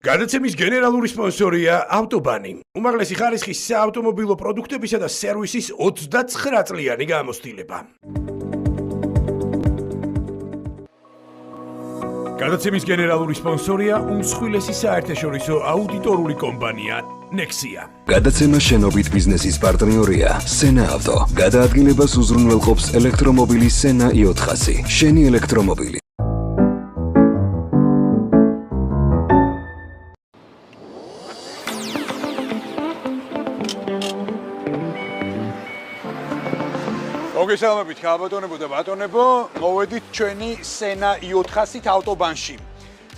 გადაცემის გენერალური სპონსორია ავტობანი. უმაღლესი ხარისხის საავტომობილო პროდუქტებისა და სერვისის 29 წლიანი გამოცდილება. გადაცემის გენერალური სპონსორია უმსხვილესი საერთაშორისო აუდიტორული კომპანია Nexia. გადაცემა შენობით ბიზნესის პარტნიორია Sena Auto. გადაადგილებას უზრუნველყოფს ელექტრომობილი Sena i400. შენი ელექტრომობილი. მოგესალმებით ქალბატონებო და ბატონებო, მოვედით ჩვენი Sena i400-ით ავტობანში.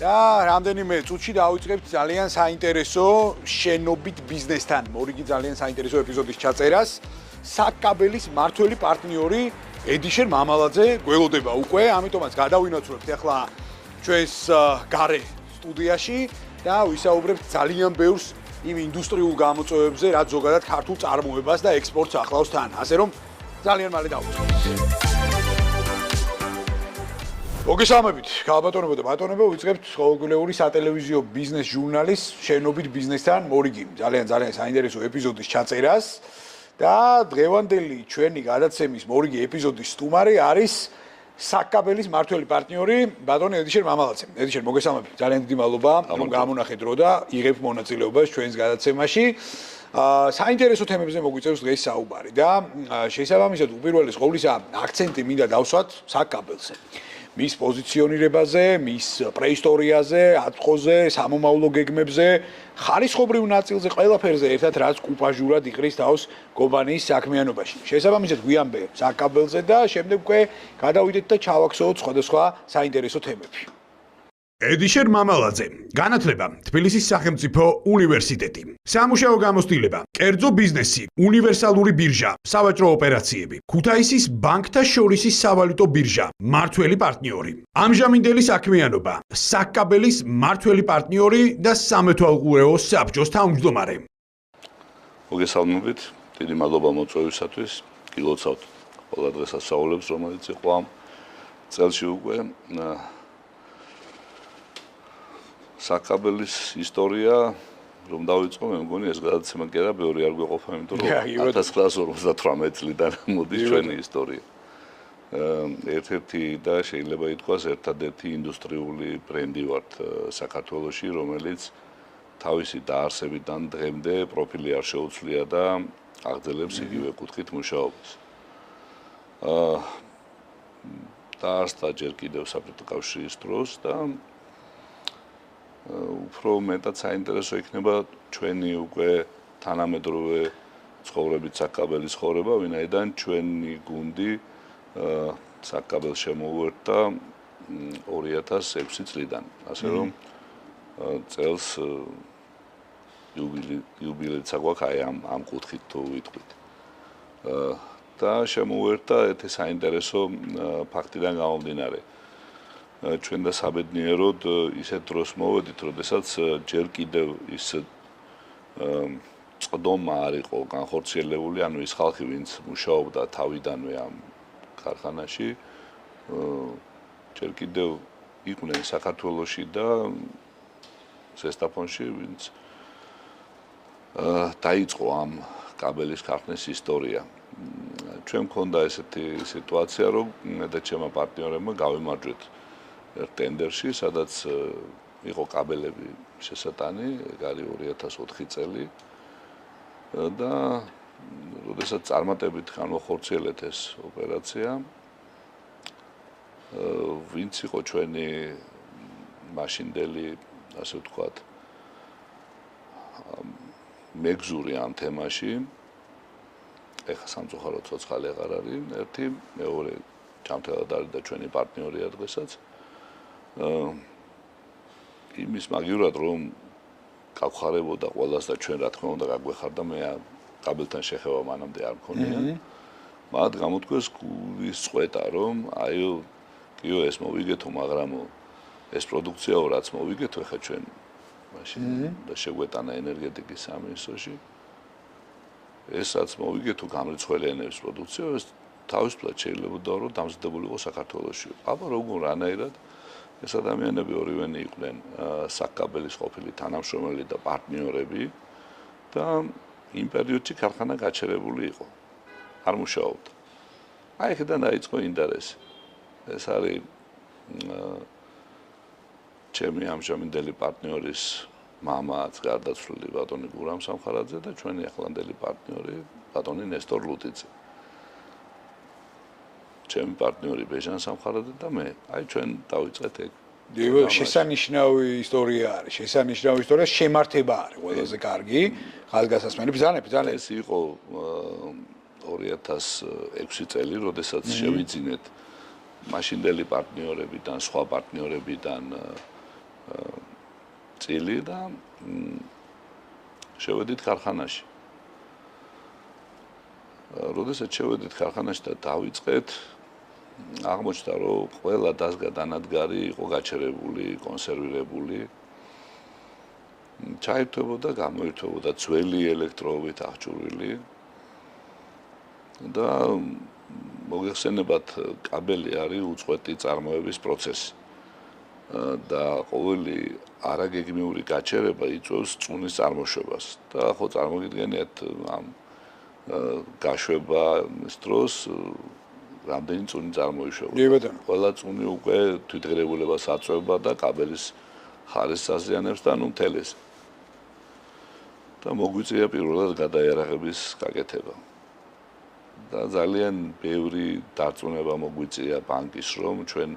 და რამდენიმე წუთში დავიწყებთ ძალიან საინტერესო შენობით ბიზნესთან. მორიგი ძალიან საინტერესო ეპიზოდის ჩაწერას. საკაბელის მართველი პარტნიორი ედიშერ მამალაძე გველოდება უკვე, ამიტომაც გადავინაცვლებთ ახლა ჩვენს გარე სტუდიაში და ვისაუბრებთ ძალიან ბევრს იმ ინდუსტრიულ გამოწვევებზე, რაც ზოგადად ქართულ წარმოებას და ექსპორტს ახლავს თან. ასე რომ ძალიან მალე დავიწყებთ. მოგესალმებით, ქალბატონებო და ბატონებო, ვიწყებთ ყოველკვირეული სატელევიზიო ბიზნეს ჟურნალის შენობით ბიზნესთან მორიგი ძალიან საინტერესო ეპიზოდის ჩაწერას და დღევანდელი ჩვენი გადაცემის მორიგი ეპიზოდის სტუმარი არის საკაბელის მართველი პარტნიორი ბატონი ედიშერ მამალაძე. ედიშერ, მოგესალმებით, ძალიან დიდი მადლობა რომ გამონახეთ დრო და იღებთ მონაწილეობას ჩვენს გადაცემაში. საინტერესო თემებზე მოგვიწევს დღეს საუბარი და შესაბამისად უპირველეს ყოვლისა აქცენტი მინდა დავსვათ საკაბელზე. მის პოზიციონირებაზე, მის პრეისტორიაზე, აწმყოზე, სამომავლო გეგმებზე, ხარისხობრივ ნაწილზე, ყველაფერზე ერთად რაც კუპაჟურად იყრის თავს კომპანიის საქმიანობაში. შესაბამისად გვიანბე საკაბელზე და შემდეგ უკვე გადავიდეთ და ჩავაქსოვოთ სხვადასხვა საინტერესო თემები. ედიშერ მამალაძე, განათლება თბილისის სახელმწიფო უნივერსიტეტი. სამუშაო გამოცდილება, კერძო ბიზნესი, უნივერსალური ბირჟა, სავაჭრო ოპერაციები, ქუთაისის ბანკთა შორისის სავალუტო ბირჟა, მართველი პარტნიორი. ამჟამინდელი საქმიანობა, საკაბელის მართველი პარტნიორი და სამეთვალყურეო საბჭოს თავმჯდომარე. მოგესალმებით, დიდი მადლობა მოწვევისათვის. გილოცავთ ყველა დღესასწაულებს, რომელიც იყო ამ წელში უკვე. საკაბელის ისტორია რომ დავიწყო, მე მგონი ეს გადაცემა კი არა, ბევრი არ გვეყოფა, იმიტომ რომ 1958 წლიდან მოდის ჩვენი ისტორია. ერთ-ერთი და შეიძლება ითქვას ერთადერთი ინდუსტრიული ბრენდი ვართ საქართველოში, რომელიც თავისი დაარსებიდან დღემდე პროფილი არ შეუცვლია და აგრძელებს იგივე კუთხით მუშაობას. დაარსდა ჯერ კიდევ საბჭოთა კავშირის დროს და უფრო მეტად საინტერესო იქნება ჩვენი უკვე თანამედროვე ცხოვრებით საკაბელის ცხოვრება, ვინაიდან ჩვენი გუნდი საკაბელს შემოუერთდა 2006 წლიდან. ასე რომ წელს იუბილეც აგვაქვს აი ამ კუთხით თუ ვიტყვით. და შემოუერთდა ერთი საინტერესო ფაქტიდან გამომდინარე. ჩვენ და საბედნიეროდ ისეთ დროს მოვედით, როდესაც ჯერ კიდევ ის წდომა არ იყო განხორციელებული, ანუ ის ხალხი, ვინც მუშაობდა თავიდანვე ამ ქარხანაში, ჯერ კიდევ იყვნენ საქართველოში და ზესტაფონში, ვინც დაიწყო ამ კაბელის ქარხნის ისტორია. ჩვენ მქონდა ესეთი სიტუაცია, რომ მე და ჩემმა პარტნიორებმა გავიმარჯვეთ ერთ ტენდერში, სადაც იყო კაბელები შესატანი, ეგ არის 2004 წელი და როდესაც წარმატებით განვახორციელეთ ეს ოპერაცია, ვინც იყო ჩვენი მაშინდელი, ასე ვთქვათ, მეგზური ამ თემაში, ეხა სამწუხაროდ ცოცხალი აღარ არის, ერთი, მეორე ჯანმრთელად არის და ჩვენი პარტნიორია დღესაც. იმის მაგივრად რომ გავხარებოდა ყველას და ჩვენ რა თქმა უნდა გაგვეხარდა, მე კაბელთან შეხება მანამდე არ მქონია. მათ გამოთქვეს გულის წვეტა რომ აიო კიო ეს მოვიგეთო, მაგრამ ეს პროდუქციაო რაც მოვიგეთო ხა ჩვენ მაშინ და შეგვეტანა ენერგეტიკის სამინისტროში. ესაც მოვიგეთო გამრიცხველი ენერგიის პროდუქცია, ეს თავისუფლად შეიძლებოდა რომ დამზადებულიყო საქართველოში. აბა როგორ რანაირად ეს ადამიანები ორივენი იყვნენ საკაბელის ყოფილი თანამშრომელი და პარტნიორები და იმ პერიოდში ქარხანა გაჩერებული იყო. არ მუშაობდა. აი აქედან დაიწყო ინტერესი. ეს არის ჩემი ამჟამინდელი პარტნიორის მამაც გარდაცვლილი ბატონი გურამ სამხარაძე და ჩვენი ახლანდელი პარტნიორი ბატონი ნესტორ ლუტიძე. ჩემი პარტნიორი ბეჟან სამხარაძე და მე. აი ჩვენ დავიწყეთ ეგ. შესანიშნავი ისტორია არის. შესანიშნავი ისტორია შემართება არის ყველაზე კარგი. ხაზგასასმელი ბრძანები. ეს იყო 2006 წელი, როდესაც შევიძინეთ მაშინდელი პარტნიორებიდან, სხვა პარტნიორებიდან წილი და შევედით ქარხანაში. როდესაც შევედით ქარხანაში და დავიწყეთ, აღმოჩნდა, რომ ყველა დაზგა დანადგარი იყო გაჩერებული, კონსერვირებული. ჩაირთვებოდა, გამოირთვებოდა ძველი ელექტროობით აღჭურვილი და მოგეხსენებათ, კაბელი არის უწყვეტი წარმოების პროცესი. და ყოველი არაგეგმიური გაჩერება იწვევს წუნის წარმოშობას და ხო წარმოგიდგენიათ ამ გაშვება ის დროს რამდენი წუნი წარმოიშვა. ყველა წუნი უკვე თვითღირებულებას აწვევდა და კაბელის ხარისს აზიანებს და ნუ მთელს. და მოგვიწია პირველად გადაიარაღების გაკეთება. და ძალიან ბევრი დარწმუნება მოგვიწია ბანკის, რომ ჩვენ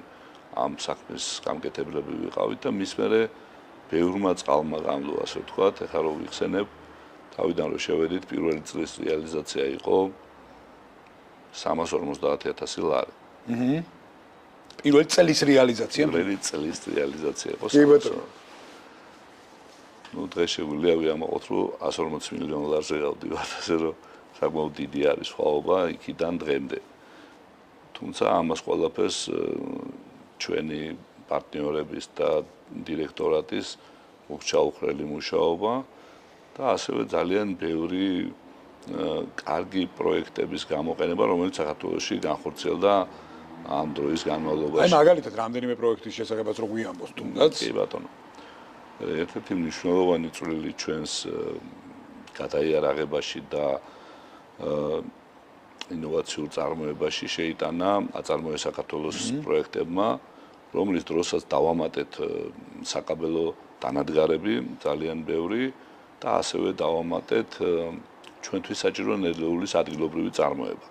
ამ საქმის გამკეთებლები ვიყავით და მის მერე ბევრმა წყალმა გამლო, ასე ვთქვათ, ეხლა რომ ვიხსენებ, თავიდან რომ შევედით, პირველი წლის რეალიზაცია იყო 350,000 ლარი. პირველი წლის რეალიზაცია? პირველი წლის რეალიზაცია იყო. კი ბატონო. ნუ დღეს შეგვიძლია ვიამაყოთ, რომ 140 მილიონ ლარზე გავდივართ, ასე რომ საკმაოდ დიდი არის სხვაობა იქიდან დღემდე. თუმცა ამას ყველაფერს ჩვენი პარტნიორების და დირექტორატის მოგჩაუხრელი მუშაობა და ასევე ძალიან ბევრი კარგი პროექტების გამოყენება, რომელიც საქართველოში განხორციელდა ამ დროის განმავლობაში. აი მაგალითად რამდენიმე პროექტის შესახებაც რო გვიამბოს თუნდაც. კი ბატონო. ერთ-ერთი მნიშვნელოვანი წვლილი ჩვენს გადაიარაღებაში და ინოვაციურ წარმოებაში შეიტანა აწარმოეს საქართველოს პროექტებმა, რომლის დროსაც დავამატეთ საკაბელო დანადგარები ძალიან ბევრი და ასევე დავამატეთ ჩვენთვის საჭირო ნედლეულის ადგილობრივი წარმოება.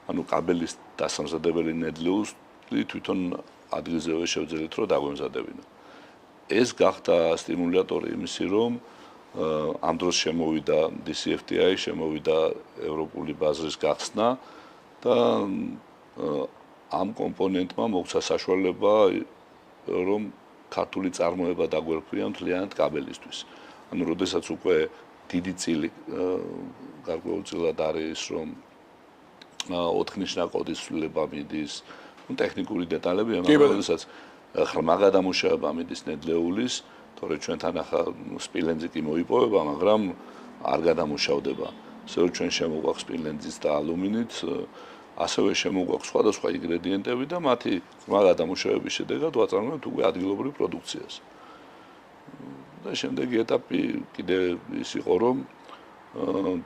ანუ კაბელის დასამზადებელი ნედლეული თვითონ ადგილზევე შევძელით, რომ დაგვემზადებინა. ეს გახდა სტიმულატორი იმისი, რომ ამ დროს შემოვიდა DCFTA, შემოვიდა ევროპული ბაზრის გახსნა და ამ კომპონენტმა მოგვცა საშუალება, რომ ქართული წარმოება დაგვერქვია მთლიანად კაბელისთვის. ანუ როდესაც უკვე დიდი წილი გარკვეულწილად არის, რომ 4-ნიშნა კოდის ცვლილება მიდის, ну ტექნიკური დეტალები, როდესაც ხმა გადამუშავება მიდის ნედლეულის, თორე ჩვენთან ახლა სპილენძი კი მოიპოვება, მაგრამ არ გადამუშავდება. ასე რომ ჩვენ შემოგვაქვს სპილენძის და ალუმინით, ასევე შემოგვაქვს სხვადასხვა ინგრედიენტები და მათი ხმა გადამუშავების შედეგად ვაწარმოებთ უკვე ადგილობრივ პროდუქციას. და შემდეგი ეტაპი კიდე ის იყო, რომ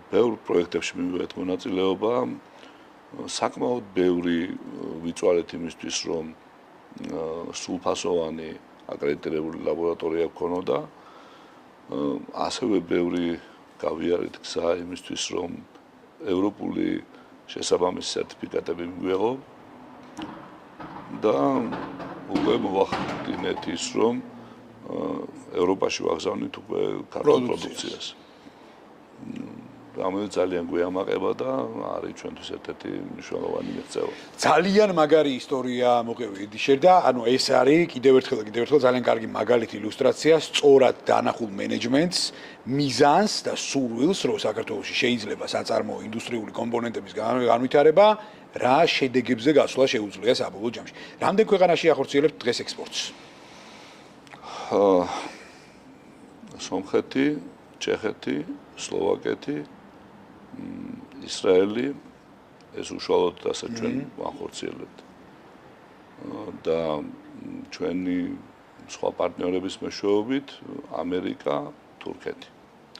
ბევრ პროექტებში მივიღეთ მონაწილეობა, საკმაოდ ბევრი ვიწვალეთ იმისთვის, რომ სრულფასოვანი აკრედიტირებული ლაბორატორია გქონოდა, ასევე ბევრი გავიარეთ გზა იმისთვის, რომ ევროპული შესაბამისი სერტიფიკატები მიგვეღო და უკვე მოვახდინეთ ის, რომ ევროპაში ვაგზავნით უკვე ქართულ პროდუქციას. რომელიც ძალიან გვიამაყება და არის ჩვენთვის ერთ-ერთი მნიშვნელოვანი მიღწევა. ძალიან მაგარი ისტორია მოყევი ედიშერ და ანუ ეს არის კიდევ ერთხელ ძალიან კარგი მაგალითი ილუსტრაცია სწორად დანახულ მენეჯმენტს, მიზანს და სურვილს, რომ საქართველოში შეიძლება საწარმოო ინდუსტრიული კომპონენტების განვითარება, რა შედეგებზე გასვლა შეუძლია საბოლოო ჯამში. რამდენ ქვეყანაში ახორციელებთ დღეს ექსპორტს? სომხეთი, ჩეხეთი, სლოვაკეთი, ისრაელი, ეს უშუალოდ ასე ჩვენ ვახორციელებთ. და ჩვენი სხვა პარტნიორების მეშვეობით ამერიკა, თურქეთი.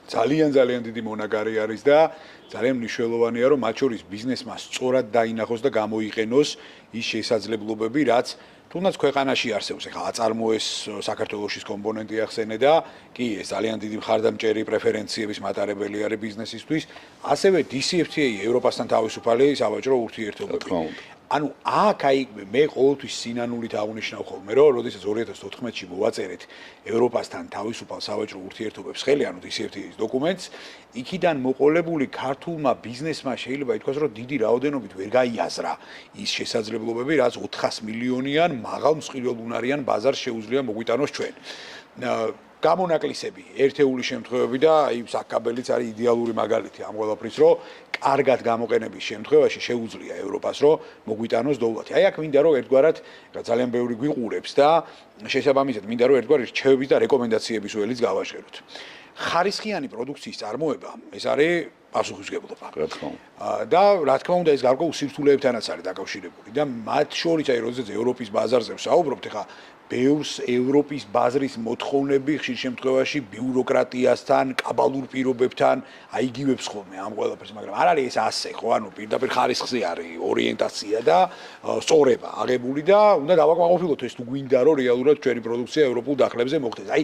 ძალიან დიდი მონაგარი არის და ძალიან მნიშვნელოვანია რომ მათ შორის ბიზნესმა სწორად დაინახოს და გამოიყენოს ის შესაძლებლობები რაც თუნდაც ქვეყანაში არსებობს. ეხლა აწარმოეს საქართველოსის კომპონენტი ახსენე და კი ეს ძალიან დიდი მხარდამჭერი პრეფერენციების მატარებელი არის ბიზნესისთვის. ასევე DCFTA ევროპასთან თავისუფალი სავაჭრო ურთიერთობები. ანუ აქ აი მე ყოველთვის სინანულით აღნიშნავ ხოლმე რომ როდესაც 2014-ში მოვაწერეთ ევროპასთან თავისუფალ სავაჭრო ურთიერთობებს ხელი ანუ DCFTA-ის დოკუმენტს იქიდან მოყოლებული ქართულმა ბიზნესმა შეიძლება ითქვას რომ დიდი რაოდენობით ვერ გაიაზრა ის შესაძლებლობები რაც 400 მილიონიან მაღალ მსხვილუნარიან ბაზარს შეუძლია მოგვიტანოს ჩვენ გამონაკლისები ერთეული შემთხვევები და აი საკაბელიც არის იდეალური მაგალითი ამ ყველაფრის რომ კარგად გამოყენების შემთხვევაში შეუძლია ევროპას რომ მოგვიტანოს დოვლათი. აი აქ მინდა რომ ერთგვარად ძალიან ბევრი გვიყურებს და შესაბამისად მინდა რომ ერთგვარი რჩევების და რეკომენდაციების ველიც გავაჟღეროთ. ხარისხიანი პროდუქციის წარმოება ეს არის პასუხისმგებლობა. რა თქმა უნდა. და რა თქმა უნდა ეს გარკვეულ სირთულეებთანაც არის დაკავშირებული და მათ შორის აი როდესაც ევროპის ბაზარზე ვსაუბრობთ ხა ბევრს ევროპის ბაზრის მოთხოვნები ხშირ შემთხვევაში ბიუროკრატიასთან, კაბალურ პირობებთან აიგივებს ხოლმე ამ ყველაფერს, მაგრამ არ არის ეს ასე, ხო? ანუ პირდაპირ ხარისხზე არის ორიენტაცია და სწორება აღებული და უნდა დავაკმაყოფილოთ ეს თუ გვინდა რომ რეალურად ჩვენი პროდუქცია ევროპულ დახლებზე მოხდეს. აი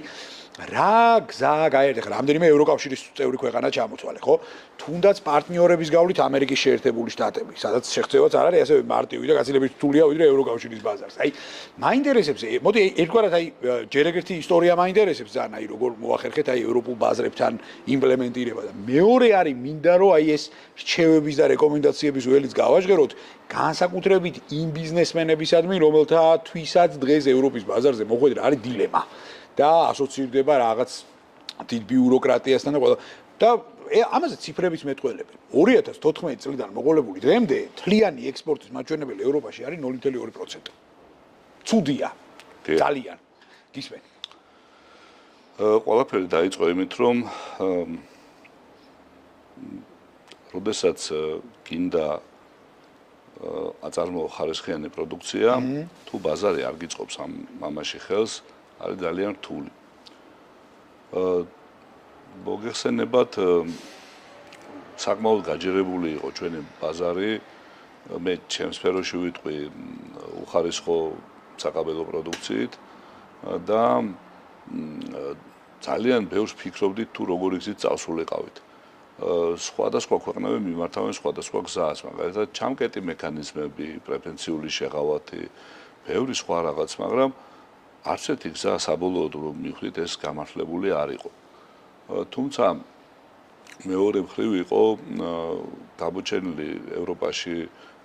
რა გზა გაერთ ხა რამდენიმე ევროკავშირის წევრი ქვეყანა ჩამოთვალე, ხო? თუნდაც პარტნიორების გავლით ამერიკის შეერთებული შტატები, სადაც შეღწევაც არ არის ასე მარტივი და გაცილებით რთულია ვიდრე ევროკავშირის ბაზარს. აი მაინტერესებს, მოდი ერთგვარად აი ჯერ ერთი ისტორია მაინტერესებს ძალიან, აი როგორ მოახერხეთ აი ევროპულ ბაზრებთან იმპლემენტირება და მეორე არის მინდა რომ აი ეს რჩევების და რეკომენდაციების ველიც გავაჟღეროთ, განსაკუთრებით იმ ბიზნესმენებისადმი, რომელთათვისაც დღეს ევროპის ბაზარზე მოხვედრა არის დილემა. და ასოცირდება რაღაც დიდ ბიუროკრატიასთან და ყველა და ამაზე ციფრებიც მეტყველებენ 2014 წლიდან მოყოლებული დღემდე თლიანი ექსპორტის მაჩვენებელი ევროპაში არის 0.2%. ცუდია. ძალიან. გისმენ. ყველაფერი დაიწყო იმით რომ როდესაც გინდა აწარმოო ხარისხიანი პროდუქცია, თუ ბაზარი არ გიწყობს ამაში ხელს არის ძალიან რთული. მოგეხსენებათ საკმაოდ გაჯერებული იყო ჩვენი ბაზარი, მე ჩემს სფეროში ვიტყვი უხარისხო საკაბელო პროდუქციით და ძალიან ბევრს ფიქრობდით თუ როგორ იგზით წავსულიყავით. სხვადასხვა ქვეყნები მიმართავენ სხვადასხვა გზას, მაგალითად ჩამკეტი მექანიზმები, პრეფერენციული შეღავათი, ბევრი სხვა რაღაც, მაგრამ არც ერთი გზა საბოლოოდ რომ მივხვდით ეს გამართლებული არ იყო. თუმცა მეორე მხრივ იყო გამოჩენილი ევროპაში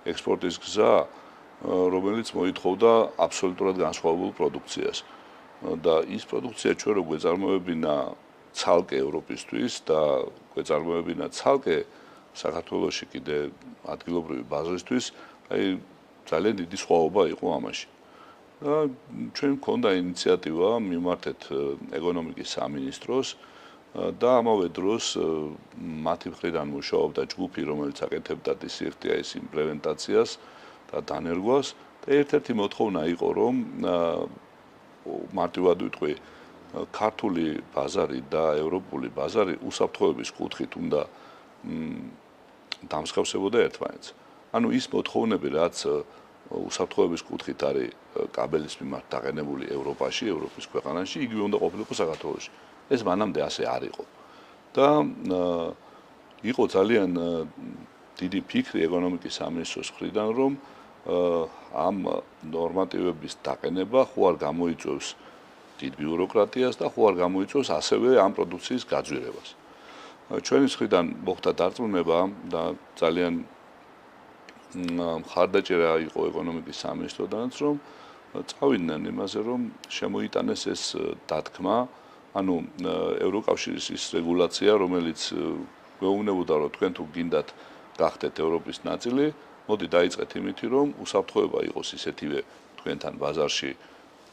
ექსპორტის გზა, რომელიც მოითხოვდა აბსოლუტურად განსხვავებულ პროდუქციას. და ის პროდუქცია ჩვენ რო გვეწარმოებინა ცალკე ევროპისთვის და გვეწარმოებინა ცალკე საქართველოში კიდე ადგილობრივი ბაზრისთვის, აი ძალიან დიდი სხვაობა იყო ამაში. და ჩვენ მქონდა ინიციატივა მიმართეთ ეკონომიკის სამინისტროს და ამავე დროს მათი მხრიდან მუშაობდა ჯგუფი, რომელიც აკეთებდა DCFTA-ის იმპლემენტაციას და დანერგვას და ერთ-ერთი მოთხოვნა იყო, რომ მარტივად ვიტყვი, ქართული ბაზარი და ევროპული ბაზარი უსაფრთხოების კუთხით უნდა დამსგავსებოდა ერთმანეთს. ანუ ის მოთხოვნები, რაც უსაფრთხოების კუთხით არის კაბელის მიმართ დაყენებული ევროპაში, ევროპის ქვეყანაში, იგივე უნდა ყოფილიყო საქართველოში. ეს მანამდე ასე არ იყო. და იყო ძალიან დიდი ფიქრი ეკონომიკის სამინისტროს მხრიდან, რომ ამ ნორმატივების დაყენება ხო არ გამოიწვევს დიდ ბიუროკრატიას და ხო არ გამოიწვევს ასევე ამ პროდუქციის გაძვირებას. ჩვენი მხრიდან მოხდა დარწმუნება და ძალიან მხარდაჭერა იყო ეკონომიკის სამინისტროდანაც, რომ წავიდნენ იმაზე, რომ შემოიტანეს ეს დათქმა, ანუ ევროკავშირის ის რეგულაცია, რომელიც გვეუბნებოდა, რომ თქვენ თუ გინდათ გახდეთ ევროპის ნაწილი, მოდი დაიწყეთ იმით, რომ უსაფრთხოება იყოს ისეთივე თქვენთან ბაზარში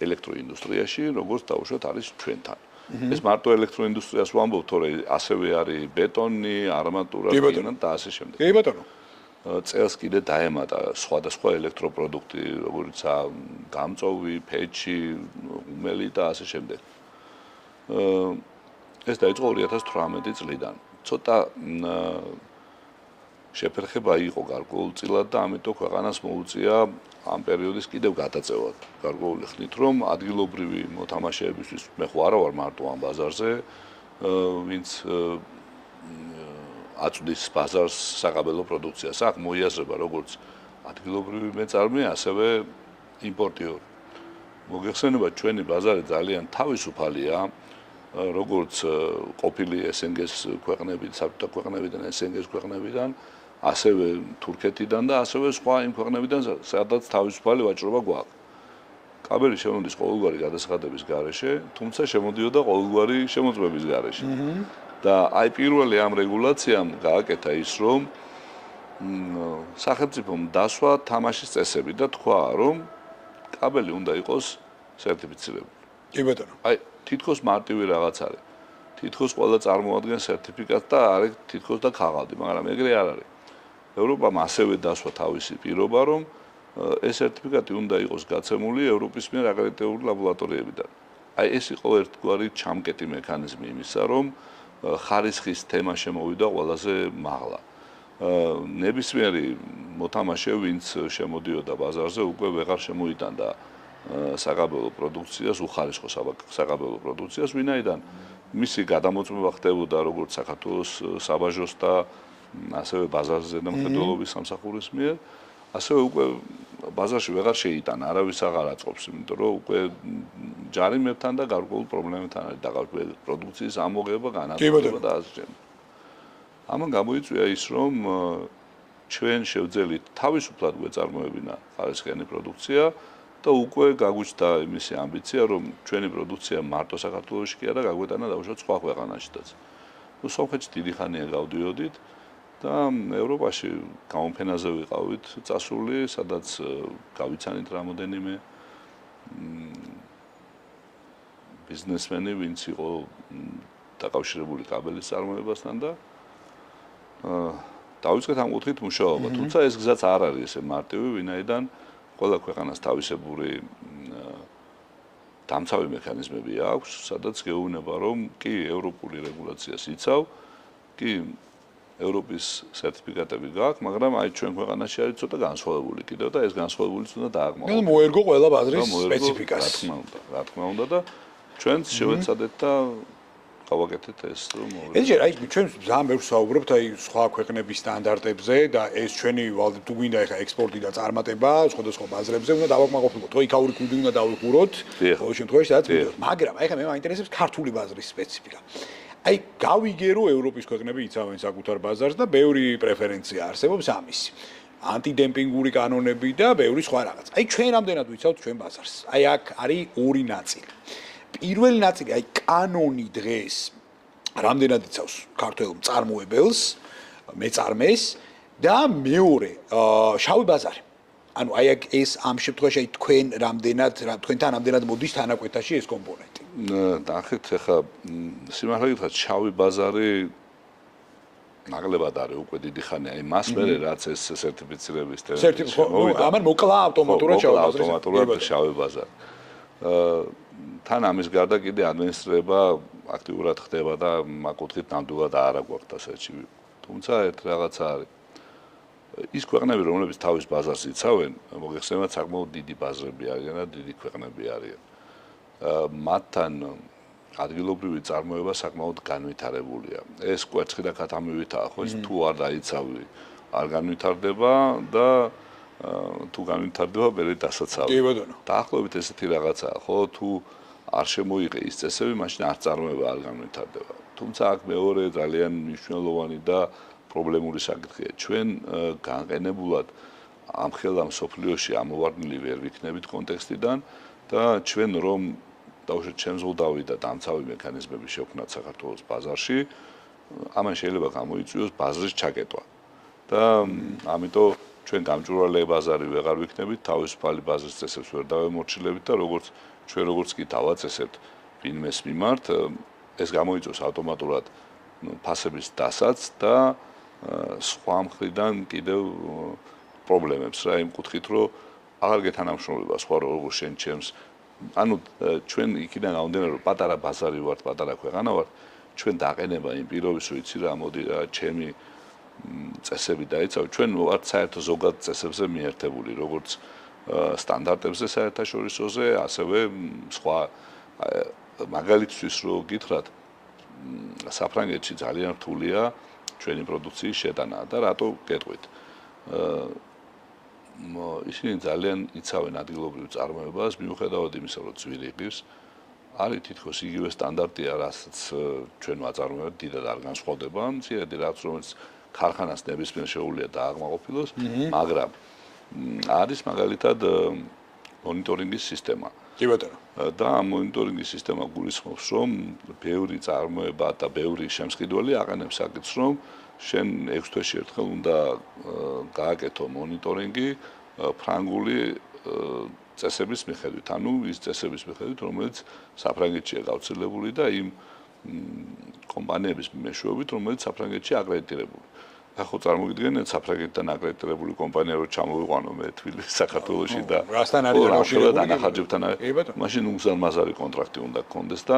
ელექტროინდუსტრიაში, როგორც დაუშვათ არის ჩვენთან. ეს მარტო ელექტროინდუსტრიას ვამბობ, თორე ასევე არის ბეტონი, არმატურა, და ასე შემდეგ. კი ბატონო. წელს კიდე დაემატა სხვადასხვა ელექტროპროდუქტი, როგორიცაა გამწოვი, ფეჩი, უმელი და ასე შემდეგ. ეს დაიწყო 2018 წლიდან. ცოტა შეფერხება იყო გარკვეულწილად და ამიტომ ქვეყანას მოუწია ამ პერიოდის კიდევ გადაწევად. გარკვეული ხნით რომ ადგილობრივი მოთამაშეებისთვის მე ხო არა ვარ მარტო ამ ბაზარზე, ვინც აწვდის ბაზარს საკაბელო პროდუქციას. აქ მოიაზრება როგორც ადგილობრივი მეწარმე, ასევე იმპორტიორი. მოგეხსენება ჩვენი ბაზარი ძალიან თავისუფალია, როგორც ყოფილი SNG-ს ქვეყნებით, საბჭოთა ქვეყნებიდან, SNG-ს ქვეყნებიდან, ასევე თურქეთიდან და ასევე სხვა იმ ქვეყნებიდან, სადაც თავისუფალი ვაჭრობა გვაქვს. კაბელი შემოდის ყოველგვარი გადასახადების გარეშე, თუმცა შემოდიოდა ყოველგვარი შემოწმების გარეშე. და აი პირველი ამ რეგულაციამ გააკეთა ის, რომ სახელმწიფომ დასვა თამაშის წესები და თქვა, რომ კაბელი უნდა იყოს სერტიფიცირებული. კი ბატონო. აი თითქოს მარტივი რაღაც არის. თითქოს ყველა წარმოადგენს სერტიფიკატს და არის თითქოს და ქაღალდი, მაგრამ ეგრე არ არის. ევროპამ ასევე დასვა თავისი პირობა, რომ ეს სერტიფიკატი უნდა იყოს გაცემული ევროპის მიერ აკრედიტებული ლაბორატორიებიდან. აი ეს იყო ერთგვარი ჩამკეტი მექანიზმი იმისა, რომ ხარისხის თემა შემოვიდა ყველაზე მაღლა. ნებისმიერი მოთამაშე, ვინც შემოდიოდა ბაზარზე, უკვე ვეღარ შემოიტანდა საკაბელო პროდუქციას, უხარისხო საკაბელო პროდუქციას, ვინაიდან მისი გადამოწმება ხდებოდა როგორც საქართველოს საბაჟოს და ასევე ბაზარზე დამხედველობის სამსახურის მიერ, ასევე უკვე ბაზარში ვეღარ შეიტანა, არავის აღარ აწყობს, იმიტომ რომ უკვე ჯარიმებთან და გარკვეულ პრობლემებთან არის დაკავშირებული პროდუქციის ამოღება, განადგურება და ასე შემდეგ. ამან გამოიწვია ის, რომ ჩვენ შევძელით თავისუფლად გვეწარმოებინა ხარისხიანი პროდუქცია და უკვე გაგვიჩნდა იმისი ამბიცია, რომ ჩვენი პროდუქცია მარტო საქართველოში კი არა, გაგვეტანა დაუშვათ სხვა ქვეყანაშიც. ნუ სომხეთში დიდი ხანია გავდიოდით და ევროპაში გამოფენაზე ვიყავით წასული, სადაც გავიცანით რამოდენიმე ბიზნესმენი, ვინც იყო დაკავშირებული კაბელის წარმოებასთან და დავიწყეთ ამ კუთხით მუშაობა. თუმცა ეს გზაც არ არის ესე მარტივი, ვინაიდან ყველა ქვეყანას თავისებური დამცავი მექანიზმები აქვს, სადაც გეუბნება, რომ კი ევროპული რეგულაციას იცავ, კი ევროპის სერტიფიკატები გაქვს, მაგრამ აი ჩვენ ქვეყანაში არის ცოტა განსხვავებული კიდევ და ეს განსხვავებულიც უნდა დააღმავოთ. ნუ მოერგო ყველა ბაზრის სპეციფიკას. რა თქმა უნდა და ჩვენც შევეცადეთ და გავაკეთეთ ეს რომ ესჯერ აი ჩვენ ძალიან ბევრს საუბრობთ აი სხვა ქვეყნების სტანდარტებზე და ეს ჩვენი თუ გვინდა ეხა ექსპორტი და წარმატება სხვადასხვა ბაზრებზე უნდა დავაკმაყოფილოთ. ხო იქაური კუდი უნდა დავიხუროთ ყოველ შემთხვევაში სადაც ვიდეოს. მაგრამ აი ხა მე მაინტერესებს ქართული ბაზრის სპეციფიკა. აი გავიგერო ევროპის ქვეყნები იცავენ საკუთარ ბაზარს და ბევრი პრეფერენცია არსებობს ამისი. ანტიდემპინგური კანონები და ბევრი სხვა რაღაც. აი ჩვენ რამდენად ვიცავთ ჩვენ ბაზარს. აი აქ არის ორი ნაწილი. პირველი ნაწილი, აი კანონი დღეს რამდენად იცავს ქართველ მწარმოებელს, მეწარმეს და მეორე შავი ბაზარი. ანუ აი ეს ამ შემთხვევაში აი თქვენთან რამდენად მოდის თანაკვეთაში ეს კომპონენტი. ნახეთ, ახლა სიმართლე გითხრათ, შავი ბაზარი ნაკლებად არის უკვე დიდი ხანი, აი მას მერე რაც ეს სერტიფიცირების მოვიდა. ამან მოკლა ავტომატურად შავი ბაზარი. თან ამის გარდა კიდე ადმინისტრირება აქტიურად ხდება და მაკუთხით ნამდვილად არ აგვაქვს ასეთი. თუმცა ერთ რაღაცა არის. ის ქვეყნები, რომლებიც თავის ბაზარს იცავენ, მოგეხსენებათ, საკმაოდ დიდი ბაზრები არიან და დიდი ქვეყნები არიან. მათთან ადგილობრივი წარმოება საკმაოდ განვითარებულია. ეს კვერცხი და ქათამივითაა, ხო, თუ არ დაიცავი, არ განვითარდება და თუ განვითარდება, მერე დასაცავი. კი ბატონო. დაახლოებით ესეთი რაღაცაა, ხო, თუ არ შემოიღე ის წესები, მაშინ არ წარმოება არ განვითარდება. თუმცა აქ მეორე ძალიან მნიშვნელოვანი და პრობლემური საკითხია. ჩვენ განყენებულად ამ ხელა მსოფლიოში ამოვარდნილი ვერ ვიქნებით კონტექსტიდან და ჩვენ რომ დაუშვათ ჩემს უდავი და დამცავი მექანიზმები შევქმნათ საქართველოს ბაზარში, ამან შეიძლება გამოიწვიოს ბაზრის ჩაკეტვა. და ამიტომ ჩვენ გამჭვირვალე ბაზარი ვეღარ ვიქნებით, თავისუფალი ბაზრის წესებს ვერ დავემორჩილებით და როგორც კი დავაწესებთ ვინმეს მიმართ, ეს გამოიწვევს ავტომატურად ფასების დასაც და სხვა მხრიდან კიდევ პრობლემებს რა იმ კუთხით რომ აღარ გეთანამშრომლება სხვა როგორ შენ ჩემს ანუ ჩვენ იქიდან გამომდინარე რომ პატარა ბაზარი ვართ, პატარა ქვეყანა ვართ, ჩვენ დაყენება იმ პირობის რომ იცი რა მოდი რა ჩემი წესები დაიცავ, ჩვენ ვართ საერთო ზოგად წესებზე მიერთებული, როგორც სტანდარტებზე საერთაშორისოზე, ასევე სხვა მაგალითთვის რო გითხრათ, საფრანგეთში ძალიან რთულია ჩვენი პროდუქციის შეტანა და რატო გეტყვით? ისინი ძალიან იცავენ ადგილობრივ წარმოებას, მიუხედავად იმისა, რომ ძვირი ღირს, არის თითქოს იგივე სტანდარტია, რასაც ჩვენ ვაწარმოებთ, დიდად არ განსხვავდება, მცირედი რაც რომელიც ქარხანას ნებისმიერ შეუძლია დააღმაყოფილოს, მაგრამ არის მაგალითად მონიტორინგის სისტემა. კი ბატონო. და ამ მონიტორინგის სისტემა გულისხმობს, რომ ბევრი წარმოება და ბევრი შემსყიდველი აყენებს საკითხს, რომ შენ 6 თვეში ერთხელ უნდა გააკეთო მონიტორინგი ფრანგული წესების მიხედვით, ანუ ის წესების მიხედვით, რომელიც საფრანგეთშია გავრცელებული და იმ კომპანიების მეშვეობით, რომელიც საფრანგეთში აკრედიტირებული. ახლა წარმოგიდგენთ საფრანგეთთან აკრედიტირებული კომპანია რო ჩამოვიყვანო მე თბილისში საქართველოში და რასთან არის დაკავშირებული დანახარჯებთან მაშინ უზარმაზარი კონტრაქტი უნდა გქონდეს და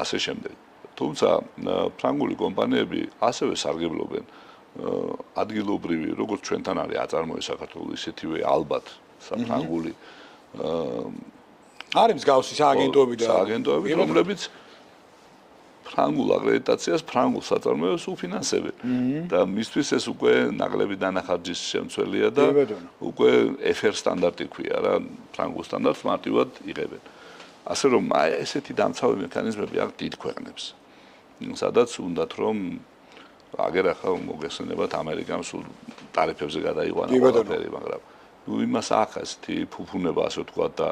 ასე შემდეგ. თუმცა ფრანგული კომპანიები ასევე სარგებლობენ ადგილობრივი როგორც ჩვენთან არის აწარმოე საქართველოს ისეთივე ალბათ საფრანგული არის მსგავსი სააგენტოები და სააგენტოები რომლებიც ფრანგულ აკრედიტაციას ფრანგულ საწარმოებს უფინანსებენ და მისთვის ეს უკვე ნაკლები დანახარჯის შემცველია და უკვე FR სტანდარტი ქვია რა ფრანგულ სტანდარტს მარტივად იღებენ. ასე რომ ესეთი დამცავი მექანიზმები აქვს დიდ ქვეყნებს. სადაც უნდათ რომ აგერ ახლა მოგეხსენებათ ამერიკამ სულ ტარიფებზე გადაიყვანა ყველაფერი, მაგრამ იმას ახლა ესეთი ფუფუნება ასე ვთქვა და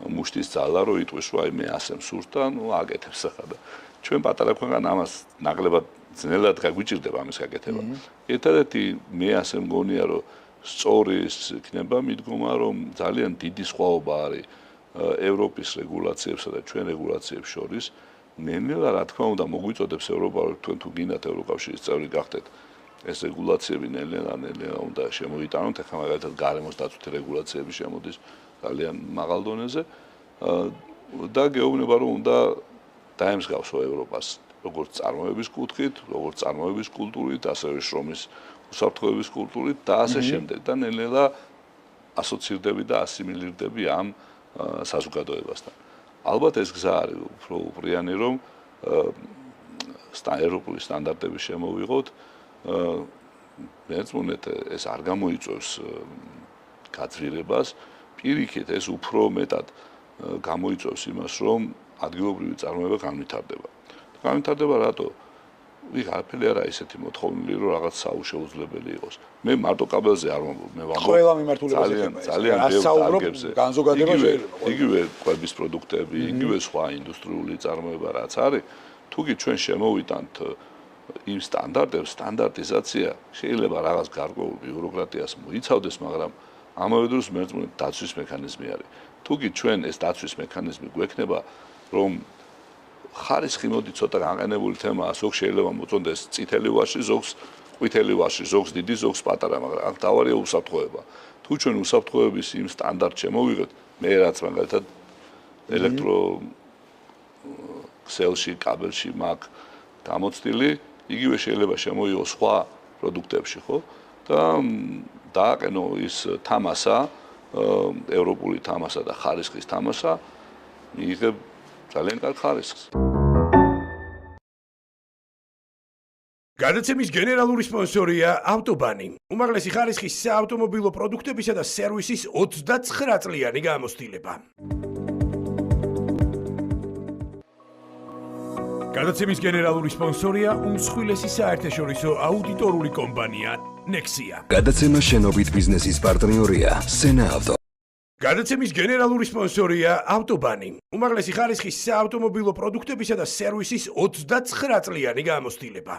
მუშტის ძალა რო იტყვის რომ აი მე ასე მსურს და ნუ აკეთებს ახლა და ჩვენ პატარა ქვეყანა ამას ნაკლებად ძნელად გაგვიჭირდება ამის გაკეთება. ერთადერთი მე ასე მგონია რომ სწორი იქნება მიდგომა რომ ძალიან დიდი სხვაობა არის ევროპის რეგულაციებსა და ჩვენ რეგულაციებს შორის. ნელ-ნელა რა თქმა უნდა მოგვიწოდებს ევროპა რომ თქვენ თუ გინდათ ევროკავშირის წევრი გახდეთ ეს რეგულაციები ნელ-ნელა უნდა შემოიტანოთ. ახლა მაგალითად გარემოს დაცვითი რეგულაციები შემოდის ძალიან მაღალ დონეზე და გეუბნება რომ უნდა დაემსგავსო ევროპას როგორც წარმოების კუთხით, როგორც წარმოების კულტურით, ასევე შრომის უსაფრთხოების კულტურით და ასე შემდეგ და ნელ-ნელა ასოცირდები და ასიმილირდები ამ საზოგადოებასთან. ალბათ ეს გზა არის უფრო უპრიანი რომ ევროპული სტანდარტები შემოვიღოთ. მეწმუნეთ ეს არ გამოიწვევს გაძვირებას, პირიქით ეს უფრო მეტად გამოიწვევს იმას რომ ადგილობრივი წარმოება განვითარდება. განვითარდება რატო? ვიღ არაფერი არა ისეთი მოთხოვნილი რომ რაღაც საუშეუძლებელი იყოს. მე მარტო კაბელზე არ ვამბობ, მე ვამბობ ყველა მიმართულებას ეხება. ძალიან ბევრ განზოგადება შეიძლება. იგივე კვების პროდუქტები, იგივე სხვა ინდუსტრიული წარმოება რაც არის, თუგი ჩვენ შემოვიტანთ იმ სტანდარტებს, სტანდარტიზაცია შეიძლება რაღაც გარკვეულ ბიუროკრატიას მოიცავდეს, მაგრამ ამავე დროს მეწმუნეთ დაცვის მექანიზმი არის. თუგი ჩვენ ეს დაცვის მექანიზმი გვექნება, რომ ხარისხი მოდი ცოტა განყენებული თემაა, ზოგ შეიძლება მოწონდეს წითელი ვაში, ზოგს ყვითელი ვაში, ზოგს დიდი, ზოგს პატარა, მაგრამ აქ დავარია უსაფრთხოება. თუ ჩვენ უსაფრთხოების იმ სტანდარტს შემოვიღეთ, მე რაც მაგალითად ელექტრო ქსელში, კაბელში მაქვს გამოცდილი, იგივე შეიძლება შემოიღო სხვა პროდუქტებში, ხო? და დააყენო ის თამასა, ევროპული თამასა და ხარისხის თამასა, მიიღებ ძალიან კარგ ხარისხს. გადაცემის გენერალური სპონსორია ავტობანი. უმაღლესი ხარისხის საავტომობილო პროდუქტებისა და სერვისის 29 წლიანი გამოცდილება. გადაცემის გენერალური სპონსორია უმსხვილესი საერთაშორისო აუდიტორული კომპანია Nexia. გადაცემა შენობით ბიზნესის პარტნიორია Sena Auto. გადაცემის გენერალური სპონსორია ავტობანი. უმაღლესი ხარისხის საავტომობილო პროდუქტებისა და სერვისის 29 წლიანი გამოცდილება.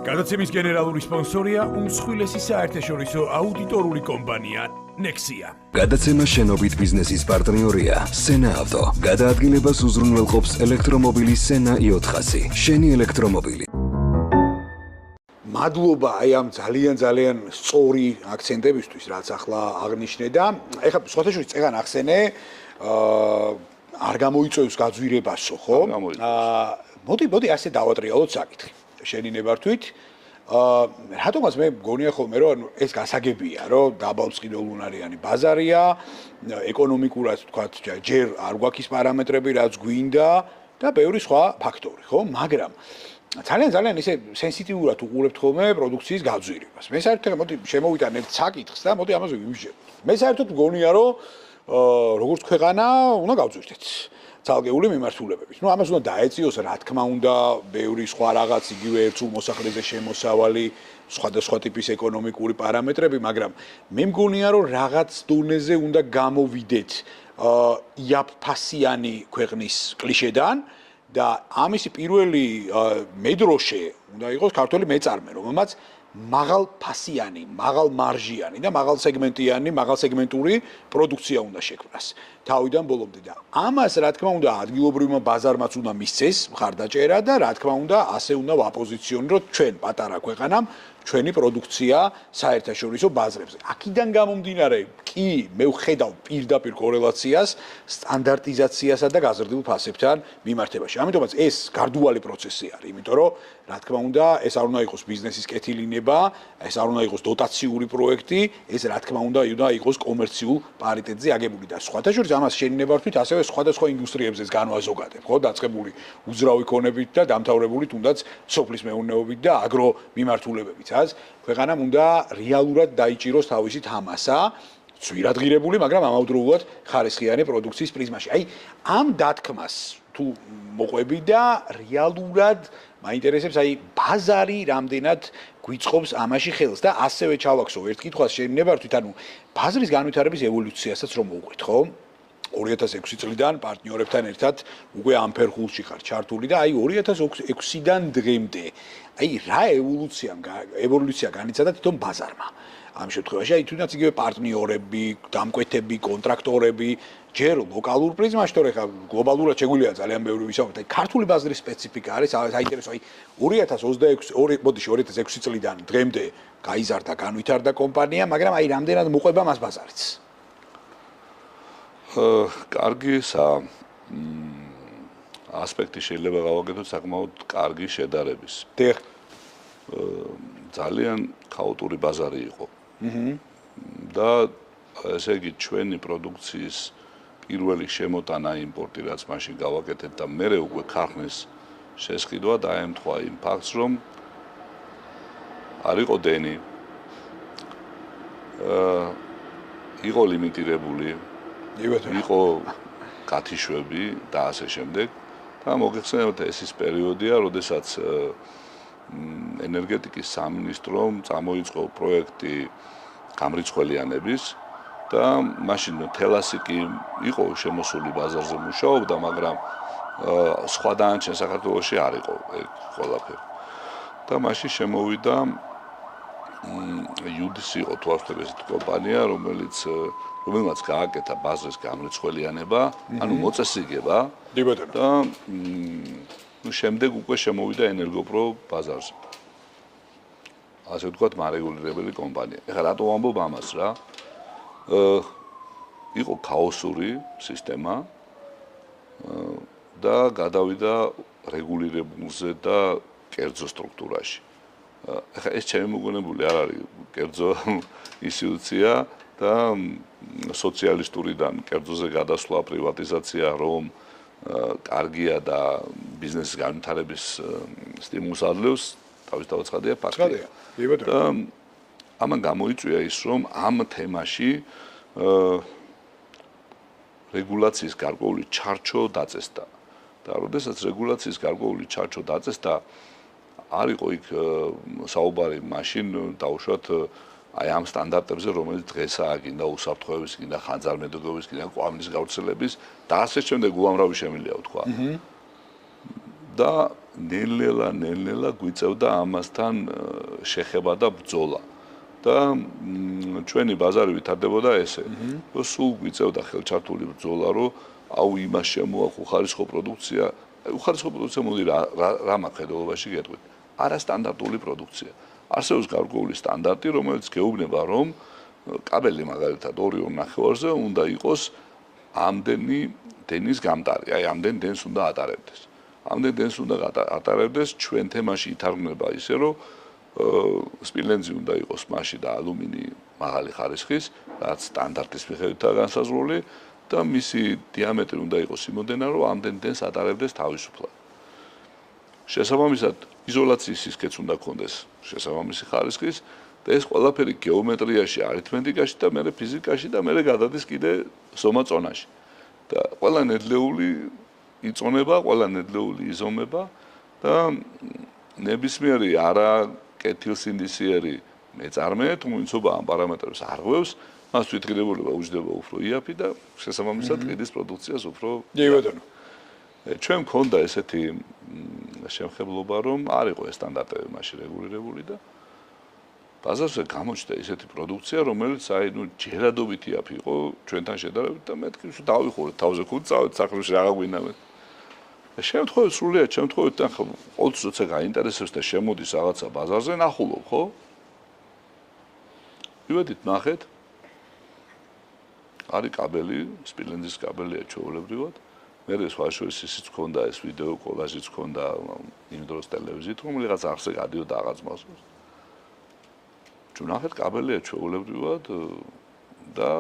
გადაცემის გენერალური სპონსორია უმსხვილესი საერთაშორისო აუდიტორული კომპანია Nexia. გადაცემა შენობით ბიზნესის პარტნიორია Sena Auto. გადაადგილებას უზრუნველყოფს ელექტრომობილი Sena i400. შენი ელექტრომობილი. მადლობა აი ამ ძალიან სწორი აქცენტებისთვის, რაც ახლა აღნიშნე და ეხლა სხვათაშორის წეგან ახსენე არ გამოიწვევს გაძვირებასო, ხო? მოდი ასე დავატრიალოთ საკითხი. შენი ნებართვით რატომაც მე მგონია ხოლმე რომ ეს გასაგებია რომ დაბალწყიდულუნარიანი ბაზარია ეკონომიკურად თქვათ ჯერ არ გვაქვს პარამეტრები რაც გვინდა და ბევრი სხვა ფაქტორი ხო მაგრამ ძალიან ისე სენსიტიურად უყურებთ ხოლმე პროდუქციის გაძვირებას მე საერთოდ მოდი შემოვიტან ერთ საკითხს და მოდი ამაზე ვიმსჯელოთ მე საერთოდ მგონია რომ როგორც ქვეყანა უნდა გავძვირდეთ ძალგეული მიმართულებებით. ამას უნდა დაეწიოს, რა თქმა უნდა, ბევრი სხვა რაღაც იგივე ერთულ მოსახლეზე შემოსავალი, სხვადასხვა ტიპის ეკონომიკური პარამეტრები, მაგრამ მე მგონია, რომ რაღაც დონეზე უნდა გამოვიდეთ იაფფასიანი ქვეყნის კლიშედან და ამისი პირველი მედროშე უნდა იყოს ქართული მეწარმე, რომელმაც მაღალფასიანი, მაღალმარჟიანი და მაღალსეგმენტური პროდუქცია უნდა შექმნას. თავიდან ბოლომდე და ამას რა თქმა უნდა ადგილობრივმა ბაზარმაც უნდა მისცეს მხარდაჭერა და რა თქმა უნდა ასე უნდა ვაპოზიციონიროთ ჩვენ პატარა ქვეყანამ ჩვენი პროდუქცია საერთაშორისო ბაზრებზე. აქედან გამომდინარე კი მე ვხედავ პირდაპირ კორელაციას სტანდარტიზაციასა და გაზრდილ ფასებთან მიმართებაში. ამიტომაც ეს გარდუალი პროცესი არის, იმიტომ რომ რა თქმა უნდა ეს არ უნდა იყოს ბიზნესის კეთილინება, ეს არ უნდა იყოს დოტაციური პროექტი, ეს რა თქმა უნდა იყოს კომერციულ პარიტეტზე აგებული და სხვათა შორის ამას შენინებართვით ასევე სხვადასხვა ინდუსტრიებზე განვაზოგადებ, ხო, დაწყებული უძრავი ქონებით და დამთავრებული თუნდაც სოფლის მეურნეობით და აგრო მიმართულებებით. ქვეყანამ უნდა რეალურად დაიჭიროს თავისი თამასა, ძვირადღირებული, მაგრამ ამავდროულად ხარისხიანი პროდუქციის პრიზმაში. აი, ამ დათქმას თუ მოყვები და რეალურად მაინტერესებს აი ბაზარი რამდენად გვიწყობს ამაში ხელს და ასევე ჩავაქსო ერთ კითხვას შენინებართვით, ანუ ბაზრის განვითარების ევოლუციასაც რომ მოვყვეთ, ხო? 2006 წლიდან პარტნიორებთან ერთად უკვე ამ ფერხულში ხარ ჩართული და აი 2006-დან დღემდე აი რა ევოლუცია განიცადა თვითონ ბაზარმა ამ შემთხვევაში აი თუნდაც იგივე პარტნიორები, დამკვეთები, კონტრაქტორები ჯერ ლოკალურ პრიზმაში თორე ხა გლობალურად შეგვიძლია ძალიან ბევრი ვისაუბროთ აი ქართული ბაზრის სპეციფიკა არის საინტერესო აი 2006 წლიდან დღემდე გაიზარდა განვითარდა კომპანია მაგრამ აი რამდენად მოყვება მას ბაზარიც კარგი ასპექტი შეიძლება გავაკეთოთ საკმაოდ კარგი შედარების. ძალიან ქაოტური ბაზარი იყო. და ესე იგი ჩვენი პროდუქციის პირველი შემოტანა იმპორტი რაც მაშინ გავაკეთეთ და მერე უკვე ქარხნის შესყიდვა დაემთხვა იმ ფაქტს რომ არ იყო დენი. იყო ლიმიტირებული იყო გათიშვები და ასე შემდეგ და მოგეხსენებათ ეს ის პერიოდია, როდესაც ენერგეტიკის სამინისტრომ წამოიწყო პროექტი გამრიცხველიანების და მაშინ თელასიკი იყო შემოსული ბაზარზე მუშაობდა, მაგრამ სხვა დანარჩენ საქართველოში არ იყო ეგ ყველაფერი. და მაშინ შემოვიდა UDC იყო თუ არ ვთქვი ესეთი კომპანია, რომელმაც გააკეთა ბაზრის გამრიცხველიანება, ანუ მოწესრიგება და შემდეგ უკვე შემოვიდა ენერგოპრო ბაზარზე. ასე ვთქვათ, მარეგულირებელი კომპანია. ეხლა რატო ვამბობ ამას რა? იყო ქაოსური სისტემა და გადავიდა რეგულირებულზე და კერძო სტრუქტურაში. ეხლა ეს ჩემი მოგონებული არ არის კერძო ინსტიტუცია და სოციალისტურიდან კერძოზე გადასვლა პრივატიზაცია რომ კარგია და ბიზნესის განვითარების სტიმულს აძლევს თავისთავად ცხადია ფაქტია. და ამან გამოიწვია ის რომ ამ თემაში რეგულაციის გარკვეული ჩარჩო დაწესდა. და როდესაც რეგულაციის გარკვეული ჩარჩო დაწესდა არ იყო იქ საუბარი მაშინ დაუშვათ აი ამ სტანდარტებზე რომელიც დღესაა გინდა უსაფრთხოების გინდა ხანძარმეტყველების გინდა კვამლის გავრცელების და ასე შემდეგ უამრავი შემიძლია ვთქვა. და ნელ-ნელა გვიწევდა ამასთან შეხება და ბრძოლა. და ჩვენი ბაზარი ვითარდებოდა ესე, რომ სულ გვიწევდა ხელჩართული ბრძოლა, რომ აუ იმას შემოაქვს უხარისხო პროდუქცია, უხარისხო პროდუქცია მოდი რა მახედველობაში გეტყვით. არასტანდარტული პროდუქცია. არსებობს გარკვეული სტანდარტი, რომელიც გეუბნება, რომ კაბელი მაგალითად 2.5-ზე უნდა იყოს ამდენი დენის გამტარი, აი ამდენ დენს უნდა ატარებდეს. ამდენ დენს უნდა ატარებდეს, ჩვენ თემაში ითარგმნება ისე, რომ სპილენძი უნდა იყოს მასში და ალუმინი მაღალი ხარისხის, რაც სტანდარტის მიხედვითაა განსაზღვრული და მისი დიამეტრი უნდა იყოს იმოდენა, რომ ამდენ დენს ატარებდეს თავისუფლად. შესაბამისად, იზოლაციის სისქეც უნდა ქონდეს შესაბამისი ხარისხის და ეს ყველაფერი გეომეტრიაში, არითმეტიკაში და მე ფიზიკაში და მე გადადის კიდე ზომა-წონაში. და ყველა ნედლეული იწონება, ყველა ნედლეული იზომება და ნებისმიერი არა კეთილსინდისიერი მეწარმე, თუმცა ამ პარამეტრებს არღვევს, მას თვითგრებულება უჯდება უფრო იაფი და შესაბამისად ყიდის პროდუქციას უფრო. ბატონო. ჩვენ მქონდა ესეთი შემხებლობა, რომ არ იყო ეს სტანდარტები მასში რეგულირებული და ბაზარზე გამოჩნდა ესეთი პროდუქცია, რომელიც ჯერადობით იაფი იყო ჩვენთან შედარებით და მეთქი დავიხურეთ თავზე ხუთ წავით სახლში რაღა გვინდა მე. შემთხვევით სრულიად შემთხვევით და ყოველთვის როცა გაინტერესებს და შემოდის რაღაცა ბაზარზე ნახულობ, ხო? მივედით ნახეთ. არის კაბელი, სპილენძის კაბელია ჩვეულებრივად. მე სხვაშორის ისიც ქონდა ეს ვიდეო კოლაჟიც ქონდა იმ დროს ტელევიზიით, რომელიღაც არსზე გადიოდა რაღაც მასოს. ნახეთ კაბელია ჩვეულებრივად და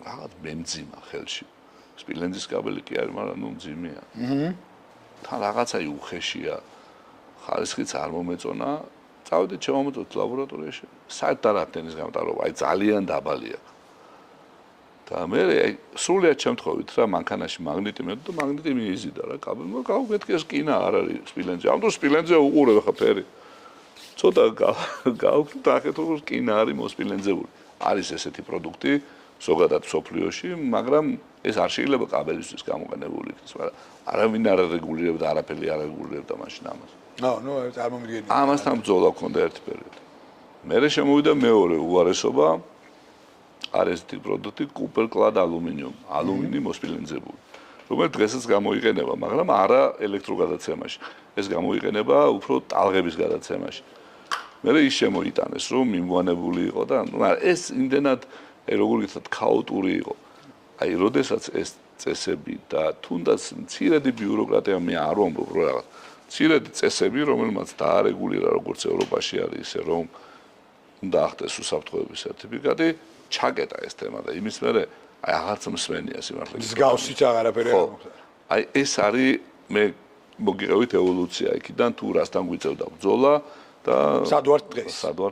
რაღაც მემძიმა ხელში. სპილენძის კაბელი კი არის, მაგრამ მძიმეა. თან რაღაცა უხეშია. ხარისხიც არ მომეწონა. წავედით შემომოწოთ ლაბორატორიაში. საერთოდ არ ატენის გამტარობა, აი ძალიან დაბალია. და მე სრულიად შემთხვევით რა მანქანაში მაგნიტი მედო და მაგნიტი მიიზიდა რა კაბელმა გავუგეთქი ეს კინა არ არის სპილენძი. ამ დროს სპილენძია უყურებ ხა ფერი. ცოტა გავხდახეთ რომ კინა არის მოსპილენძებული. არის ესეთი პროდუქტი ზოგადად სოფლიოში, მაგრამ ეს არ შეიძლება კაბელისთვის გამოყენებული იქნას, მაგრამ არავინ არ რეგულირებდა, არაფერი არ რეგულირებდა მაშინ ამას. წარმომიდგენია. ამასთან ბრძოლა ჰქონდა ერთი პერიოდი. მერე შემოვიდა მეორე უარესობა, არის ესეთი პროდუქტი კუპერკლად ალუმინი მოსპილენძებული, რომელიც დღესაც გამოიყენება, მაგრამ არა ელექტროგადაცემაში. ეს გამოიყენება უფრო ტალღების გადაცემაში. მერე ის შემოიტანეს, რომ მიმგვანებული იყო და ეს იმდენად როგორ გითხრათ ქაოტური იყო. აი, როდესაც ეს წესები და თუნდაც მცირედი ბიუროკრატია მე არ ვამბობ რა რაღაც. მცირედი წესები, რომელმაც დაარეგულირა როგორც ევროპაში არის, ისე რომ უნდა ახდეს უსაფრთხოების სერტიფიკატი, ჩაკეტა ეს თემა და იმის მერე აი აღარც მსმენია სიმართლე. მსგავსიც აღარაფერი არ მოხდა. აი ეს არის მე მოგიყევით ევოლუცია იქიდან თუ რასთან გვიწევდა ბრძოლა და სადვართ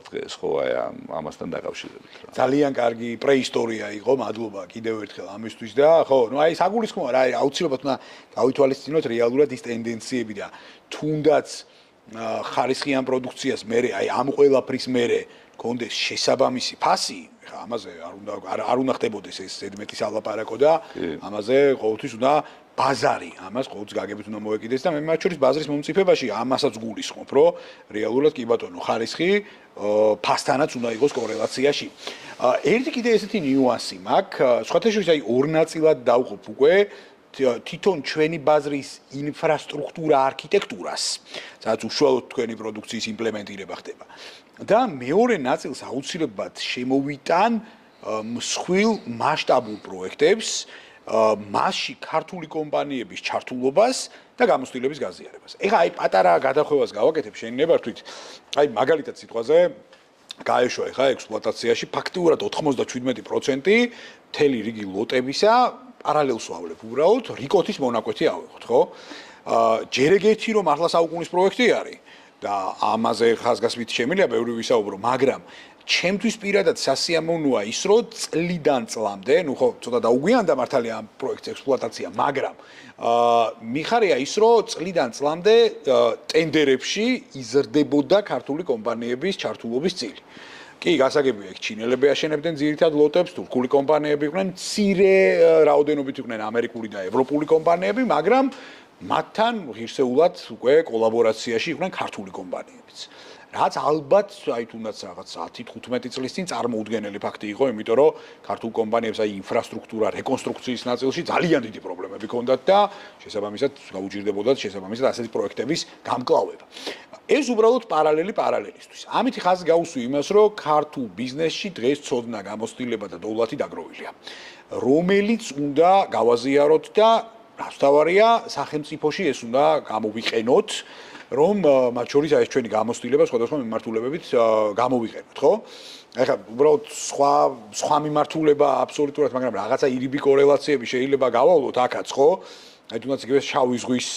დღეს ხო აი ამასთან დაკავშირებით რა. ძალიან კარგი პრეისტორია იყო, მადლობა კიდევ ერთხელ ამისთვის და ხო, ნუ აი საგულისხმოა რა, აუცილებლად უნდა გავითვალისწინოთ რეალურად ის ტენდენციები და თუნდაც ხარისხიან პროდუქციას მერე აი ამ ყველაფრის მერე კონდეს შესაბამისი ფასი, ხა ამაზე არ უნდა ხდებოდეს ეს ზედმეტის ალაპარაკო და ამაზე ყოველთვის უნდა ბაზარი, ამას ყოველთვის გაგებით უნდა მოეკიდეს და მე მათ შორის ბაზრის მომწიფებაში ამასაც გულისხმობ, რომ რეალურად კი ბატონო ხარისხი ფასთანაც უნდა იყოს კორელაციაში. ერთი კიდე ესეთი ნიუანსი მაქვს, სხვათა შორის აი ორ ნაწილად დავყოფ უკვე თვითონ ჩვენი ბაზრის ინფრასტრუქტურა არქიტექტურას, სადაც უშუალოდ თქვენი პროდუქციის იმპლემენტირება ხდება. და მეორე ნაწილს აუცილებლად შემოვიტან მსხვილ მასშტაბურ პროექტებს, მასში ქართული კომპანიების ჩართულობას და გამოცდილების გაზიარებას. ეხლა აი პატარა გადახვევას გავაკეთებ შენ ნებართვით. აი მაგალითად სიტყვაზე გაეშვა ეხლა ექსპლუატაციაში ფაქტიურად 97% მთელი რიგი ლოტებისა პარალელს ვავლებ უბრალოდ რიკოთის მონაკვეთი ავიღოთ, ხო? ჯერ ეგეთი რომ მართლა საუკუნის პროექტი არის და ამაზე ხაზგასმით შემიძლია ბევრი ვისაუბრო, მაგრამ ჩემთვის პირადად სასიამოვნოა ის, რომ წლიდან წლამდე, ნუ ხო, ცოტა დაუგვიანდა მართალია ამ პროექტის ექსპლუატაცია, მაგრამ მიხარია ის, რომ წლიდან წლამდე ტენდერებში იზრდებოდა ქართული კომპანიების ჩართულობის წილი. კი, გასაგებია, იქ ჩინელები აშენებდნენ ძირითად ლოტებს, თურქული კომპანიები იყვნენ, მცირე რაოდენობით იყვნენ ამერიკული და ევროპული კომპანიები, მაგრამ მათთან ღირსეულად უკვე კოლაბორაციაში იყვნენ ქართული კომპანიებიც. რაც ალბათ, აი თუნდაც რაღაც 10-15 წლის წინ წარმოუდგენელი ფაქტი იყო, იმიტომ რომ ქართულ კომპანიებს აი ინფრასტრუქტურა რეკონსტრუქციის ნაწილში ძალიან დიდი პრობლემები ჰქონდათ და შესაბამისად გაუჭირდებოდათ შესაბამისად ასეთი პროექტების გამკლავება. ეს უბრალოდ პარალელისთვის. ამით ხაზს გაუსვი იმას, რომ ქართულ ბიზნესში დღეს ცოდნა, გამოცდილება და დოვლათი დაგროვილია, რომელიც უნდა გავაზიაროთ და რასთავარია, სახელმწიფოში ეს უნდა გამოვიყენოთ, რომ მათ შორის ეს ჩვენი გამოცდილება სხვადასხვა მიმართულებებით გამოვიყენოთ, ხო? ეხლა უბრალოდ სხვა მიმართულება აბსოლუტურად, მაგრამ რაღაცა ირიბი კორელაციები შეიძლება გავავლოთ აქაც, ხო? აი თუნდაც იგივე შავი ზღვის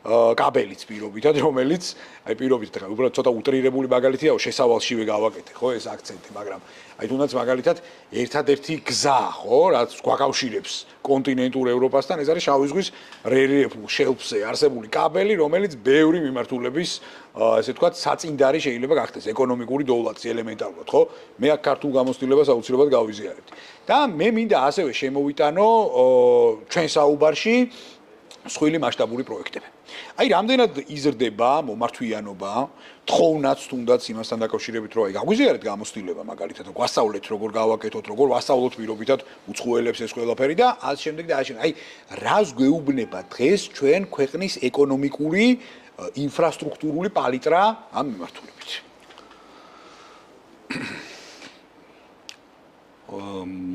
კაბელიც პირობითად, რომელიც აი პირობითად ხა უბრალოდ ცოტა უტრირებული მაგალითია, შესავალშივე გავაკეთე, ხო, ეს აქცენტი, მაგრამ აი თუნდაც მაგალითად ერთადერთი გზა, ხო, რაც გვაკავშირებს კონტინენტურ ევროპასთან, ეს არის შავი ზღვის რელიეფულ შელფზე არსებული კაბელი, რომელიც ბევრი მიმართულების, ესე ვთქვათ, საწინდარი შეიძლება გახდეს, ეკონომიკური დოვლათი ელემენტარულად, ხო? მე აქ ქართულ გამოცდილებას აუცილებლად გავიზიარებთ. და მე მინდა ასევე შემოვიტანო ჩვენ საუბარში მსხვილი მასშტაბური პროექტები. აი, რამდენად იზრდება მომართვიანობა, თხოვნაც თუნდაც იმასთან დაკავშირებით, რომ აი გაგვიზიარეთ გამოცდილება მაგალითად, გვასწავლეთ როგორ გავაკეთოთ, როგორ ვასწავლოთ პირობითად უცხოელებს ეს ყველაფერი და ამ შემდეგ და აი რას გვეუბნება დღეს ჩვენ ქვეყნის ეკონომიკური ინფრასტრუქტურული პალიტრა ამ მიმართულებით.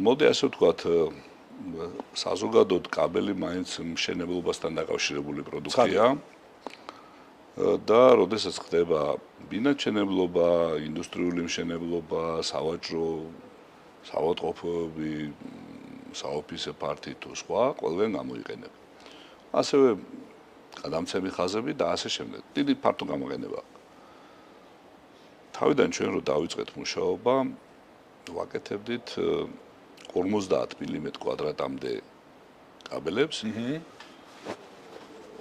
მოდი ასე ვთქვათ, საზოგადოდ კაბელი მაინც მშენებლობასთან დაკავშირებული პროდუქტია და როდესაც ხდება ბინადმშენებლობა, ინდუსტრიული მშენებლობა, სავაჭრო, საავადმყოფოები, საოფისე პარტი თუ სხვა, ყველგან გამოიყენება. ასევე გადამცემი ხაზები და ასე შემდეგ. დიდი ფართო გამოყენება. თავიდან ჩვენ რო დავიწყეთ მუშაობა, ვაკეთებდით 50 მმ კვადრატამდე კაბელებს,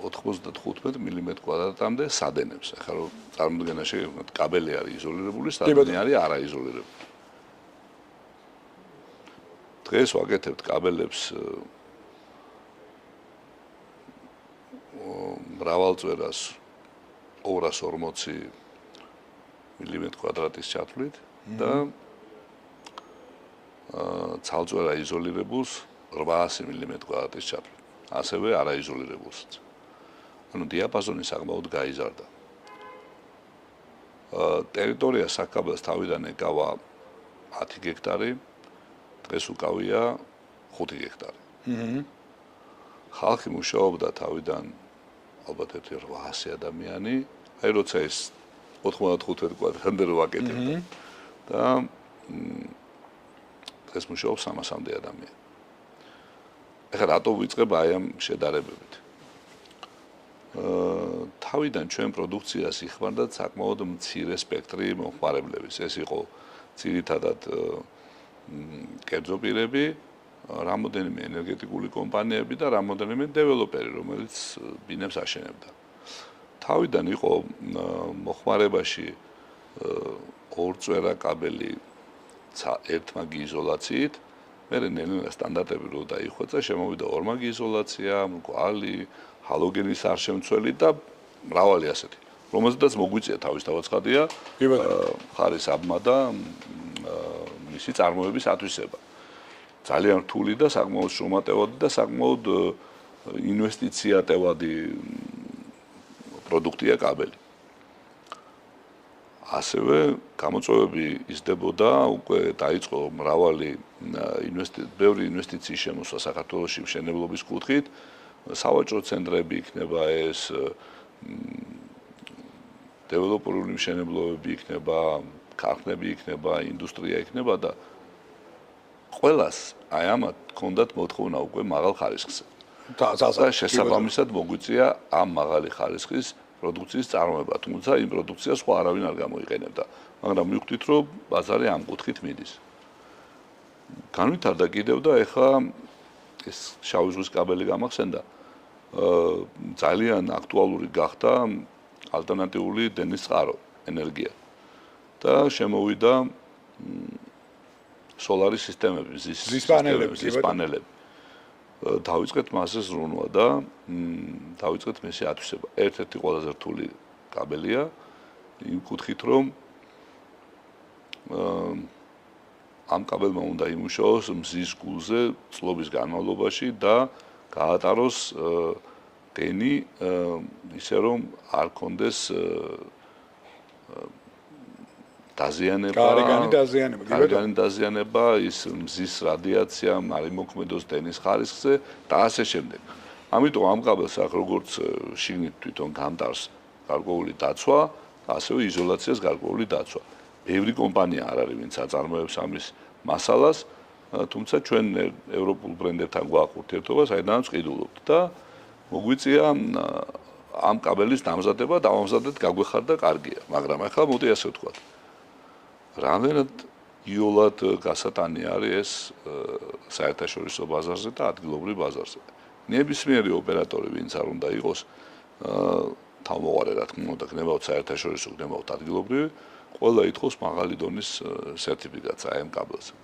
95 მმ კვადრატამდე სადენებს. ახლა რომ წარმოდგენა შეგეძლოთ, კაბელი არის იზოლირებული, სადენი არის არაიზოლირებული. დღეს ვაკეთებთ კაბელებს მრავალწვერას 240 მმ კვადრატის ჩათვლით და ცალწვერა იზოლირებულს 800 მმ კვადრატის ჩათვლით. ასევე არაიზოლირებულსაც. ანუ დიაპაზონი საკმაოდ გაიზარდა. ტერიტორია საკაბელს თავიდან ეკავა 10 გექტარი, დღეს უკავია 5 გექტარი. ხალხი მუშაობდა თავიდან ალბათ 800 ადამიანი, აი როცა ეს 95 კვადრატამდე რო ვაკეთებდა და დღეს მუშაობს 300-მდე ადამიანი. ეხლა რატო ვიწყებ აი ამ შედარებებით? თავიდან ჩვენ პროდუქციას იხმარდა საკმაოდ მცირე სპექტრი მომხმარებლების. ეს იყო ძირითადად კერძო პირები, რამოდენიმე ენერგეტიკული კომპანიები და რამოდენიმე დეველოპერი, რომელიც ბინებს აშენებდა. თავიდან იყო მოხმარებაში ორწვერა კაბელი ერთმაგი იზოლაციით, მერე ნელ-ნელა სტანდარტები რო დაიხვეწა, შემოვიდა ორმაგი იზოლაცია, მრგვალი, ჰალოგენის არშემცველი და მრავალი ასეთი, რომელზედაც მოგვიწია თავისთავად ცხადია, ხარის აბმა და მისი წარმოების ათვისება. ძალიან რთული და საკმაოდ შრომატევადი და საკმაოდ ინვესტიციატევადი პროდუქტია კაბელი. ასევე გამოწვევები იზრდებოდა, უკვე დაიწყო მრავალი ბევრი ინვესტიციის შემოსვლა საქართველოში მშენებლობის კუთხით, სავაჭრო ცენტრები იქნება ეს, დეველოპერული მშენებლობები იქნება, ქარხნები იქნება, ინდუსტრია იქნება და ყველას აი ამათ ჰქონდათ მოთხოვნა უკვე მაღალ ხარისხზე. და შესაბამისად მოგვიწია ამ მაღალი ხარისხის პროდუქციის წარმოება, თუმცა იმ პროდუქციას სხვა არავინ არ გამოიყენებდა, მაგრამ მივხვდით, რომ ბაზარი ამ კუთხით მიდის. განვითარდა კიდევ და ეხლა ეს შავი ზღვის კაბელი გამახსენდა, ძალიან აქტუალური გახდა ალტერნატიული დენის წყარო, ენერგია. და შემოვიდა სოლარის სისტემები, ზის პანელები. დავიწყეთ მასზე ზრუნვა და დავიწყეთ მისი ათვისება. ერთ-ერთი ყველაზე რთული კაბელია იმ კუთხით, რომ ამ კაბელმა უნდა იმუშაოს მზის გულზე წლების განმავლობაში და გაატაროს ტენი ისე რომ არ კონდეს გარეგანი დაზიანება, ის მზის რადიაცია არ იმოქმედოს ტენის ხარისხზე და ასე შემდეგ. ამიტომ ამ კაბელს აქ როგორც შიგნით თვითონ გამტარს გარკვეული დაცვა, ასევე იზოლაციას გარკვეული დაცვა. ბევრი კომპანია არ არის, ვინც აწარმოებს ამის მასალას, თუმცა ჩვენ ევროპულ ბრენდებთან გვაქვს ურთიერთობა, საიდანაც ვყიდულობთ და მოგვიწია ამ კაბელის დამზადება, დავამზადეთ, გაგვეხარდა კარგია, მაგრამ ახლა მოდი ასე ვთქვათ. რამდენად იოლად გასატანი არის ეს საერთაშორისო ბაზარზე და ადგილობრივ ბაზარზე. ნებისმიერი ოპერატორი, ვინც არ უნდა იყოს თავმოყარე, რა თქმა უნდა, გნებავთ საერთაშორისო, გნებავთ ადგილობრივი, ყველა ითხოვს მაღალი დონის სერტიფიკატს ამ კაბელზე.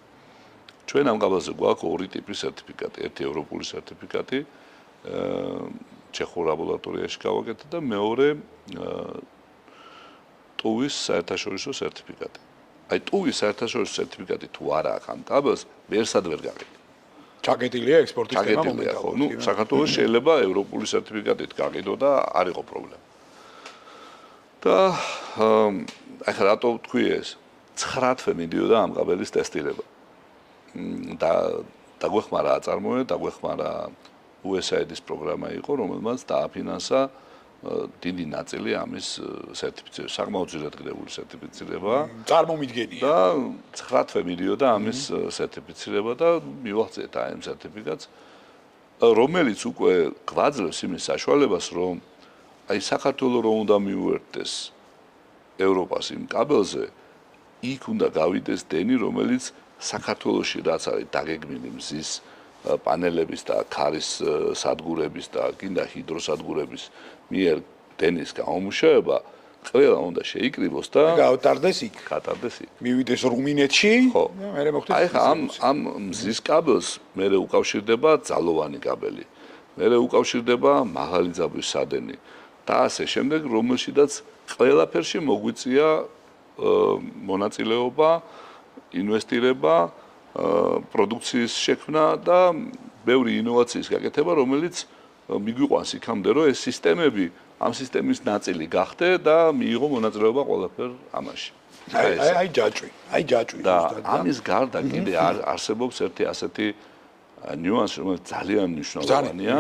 ჩვენ ამ კაბელზე გვაქვს ორი ტიპის სერტიფიკატი, ერთი ევროპული სერტიფიკატი, ჩეხურ ლაბორატორიაში გავაკეთე და მეორე ტუვის საერთაშორისო სერტიფიკატი. აი ტუვის საერთაშორისო სერტიფიკატი თუ არა აქვს ამ კაბელს, ვერსად ვერ გაკეთე. ჩაკეტილია ექსპორტის თემა მომენტალურად. ნუ საქართველოს შეიძლება ევროპული სერტიფიკატით გაყიდო და არ იყო პრობლემა. და ახლა რატო ვთქვი ეს? 9 თვე მიდიოდა ამ კაბელის ტესტირება. და დაგვეხმარა აწარმოე, დაგვეხმარა USAID-ის პროგრამა იყო, რომელმაც დააფინანსა დიდი ნაწილი ამის სერტიფიცირება, საკმაოდ ძირითადებული სერტიფიცირება. წარმომიდგენია. და 9 თვე მიდიოდა ამის სერტიფიცირება და მივაღწიეთ ამ სერტიფიკატს, რომელიც უკვე გვაძლევს იმის საშუალებას, რომ აი საქართველოს რო უნდა მიუერთდეს ევროპას იმ კაბელზე, იქ უნდა გავიდეს დენი, რომელიც საქართველოში რაც არის დაგეგმილი მზის პანელების და ქარის სადგურების და კიდე ჰიდროსადგურების მიერ დენის გამომუშავება ყველა უნდა შეიკრიბოს და გავტარდეს იქ. მივიდეს რუმინეთში და მერე მოხდეს. აი ხა ამ მზის კაბელს მერე უკავშირდება ძალოვანი კაბელი. მერე უკავშირდება მაღალი ძაბვის სადენი და ასე შემდეგ, რომელშიდაც ყველაფერში მოგვიწია მონაწილეობა, ინვესტირება, პროდუქციის შექმნა და ბევრი ინოვაციის გაკეთება, რომელიც მიგვიყვანს იქამდე, რომ ეს სისტემები ამ სისტემის ნაწილი გახდე და მიიღო მონაწილეობა ყველაფერ ამაში. აი ჯაჭვი. და ამის გარდა კიდე არსებობს ერთი ასეთი ნიუანსი, რომელიც ძალიან მნიშვნელოვანია.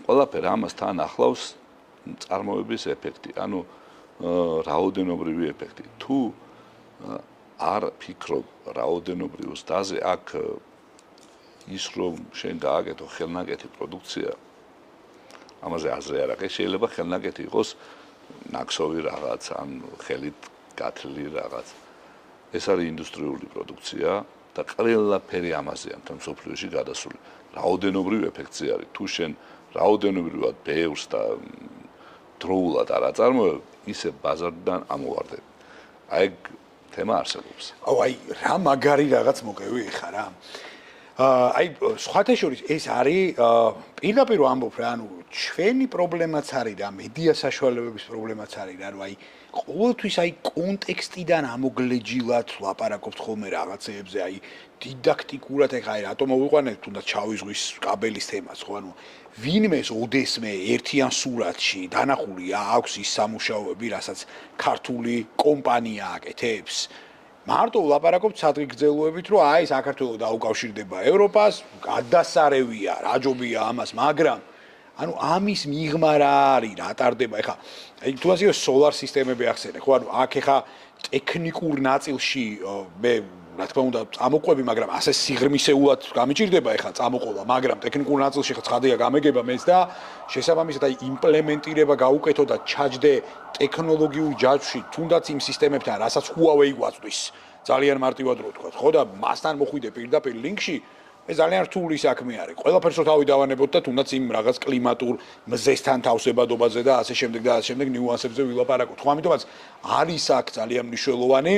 ყველაფერ ამასთან ახლავს წარმოების ეფექტი, ანუ რაოდენობრივი ეფექტი. თუ არ ფიქრობ რაოდენობრივ ზდაზე, აქ ის რომ შენ გააკეთო ხელნაკეთი პროდუქცია, ამაზე აზრი არ აქვს. შეიძლება ხელნაკეთი იყოს ნაკსოვი რაღაც, ან ხელით გათლილი რაღაც. ეს არის ინდუსტრიული პროდუქცია და ყველაფერი ამაზეა თუმცა მსოფლიოში გადასული. რაოდენობრივ ეფექტი არის. თუ შენ რაოდენობრივად ბევრს და დროულად არ აწარმოებ, ისე ბაზარიდან ამოვარდები. აი თემა არსებობს. აი რა მაგარი რაღაც მოგევი ხარ რა. აი სხვათა შორის ეს არის პირდაპირ ამბობ რა, ანუ ჩვენი პრობლემაც არის და მედია საშუალებების პრობლემაც არის რა, რომ აი ყოველთვის აი კონტექსტიდან ამოგლეჯილად ლაპარაკობთ ხოლმე რაღაცეებზე, აი დიდაქტიკურად ეხა აი რატომ მოვიყვანეთ თუნდაც ჩავიზღვის კაბელის თემას, ხო, ანუ ვინმეს ოდესმე ერთიან სურათში დანახული აქვს ის სამუშაოები, რასაც ქართული კომპანია აკეთებს. მარტო ვლაპარაკობთ სადღეგრძელოებით, რომ აი საქართველოს დაუკავშირდება ევროპას, გადასარევია, რაჯობია ამას, მაგრამ ანუ ამის მიღმა რა არის, რა ტარდება ეხა. აი თუ ასე სოლარ სისტემები ახსენე, ხო, ანუ აქ ეხა ტექნიკურ ნაწილში მე რა თქმა უნდა წამოყვები, მაგრამ ასე სიღრმისეულად გამიჭირდება ეხა წამოყოლა, მაგრამ ტექნიკურ ნაწილში ხა ცხადია გამეგება მეც და შესაბამისად აი იმპლემენტირება გაუკეთო და ჩაჯდე ტექნოლოგიურ ჯაჭვში, თუნდაც იმ სისტემებთან, რასაც Huawei გვაწვდის. ძალიან მარტივად რო ვთქვა, ხო და მასთან მოხვიდე პირდაპირ ლინკში, ეს ძალიან რთული საქმე არის. ყველაფერს რო თავი დავანებოთ და თუნდაც იმ რაღაც კლიმატურ მზესთან თავსებადობაზე და ასე შემდეგ ნიუანსებზე ვილაპარაკოთ. ხო, ამიტომაც არის აქ ძალიან მნიშვნელოვანი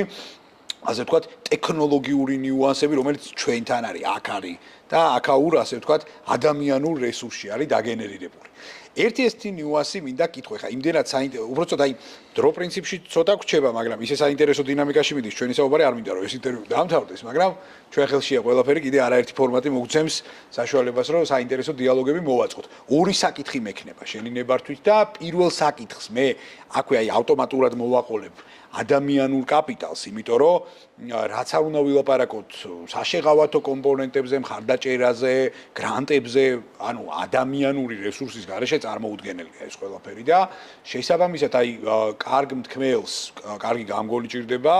ასე ვთქვათ, ტექნოლოგიური ნიუანსები, რომელიც ჩვენთან არის, აქ არის და აქაურ, ასე ვთქვათ, ადამიანურ რესურსში არის დაგენერირებული. ერთი ნიუანსი მინდა კითხო, ხა იმდენად უბრალოდ აი დრო პრინციპში ცოტა გვჩება, მაგრამ ისე საინტერესო დინამიკაში მიდის ჩვენი საუბარი, არ მინდა რომ ეს ინტერვიუ დაამთავრდეს, მაგრამ ჩვენ ხელშია ყველაფერი, კიდე არაერთი ფორმატი მოგცემს საშუალებას, რომ საინტერესო დიალოგები მოვაწყოთ. ორი საკითხი მექნება შენი ნებართვით და პირველ საკითხს მე აქვე აი ავტომატურად მოვაყოლებ ადამიანურ კაპიტალს, იმიტომ რომ რაც არ უნდა ვილაპარაკოთ საშეღავათო კომპონენტებზე, მხარდაჭერაზე, გრანტებზე, ანუ ადამიანური რესურსის გარეშე წარმოუდგენელია ეს ყველაფერი და შესაბამისად აი კარგ მთქმელს, კარგი გამგოლი ჭირდება.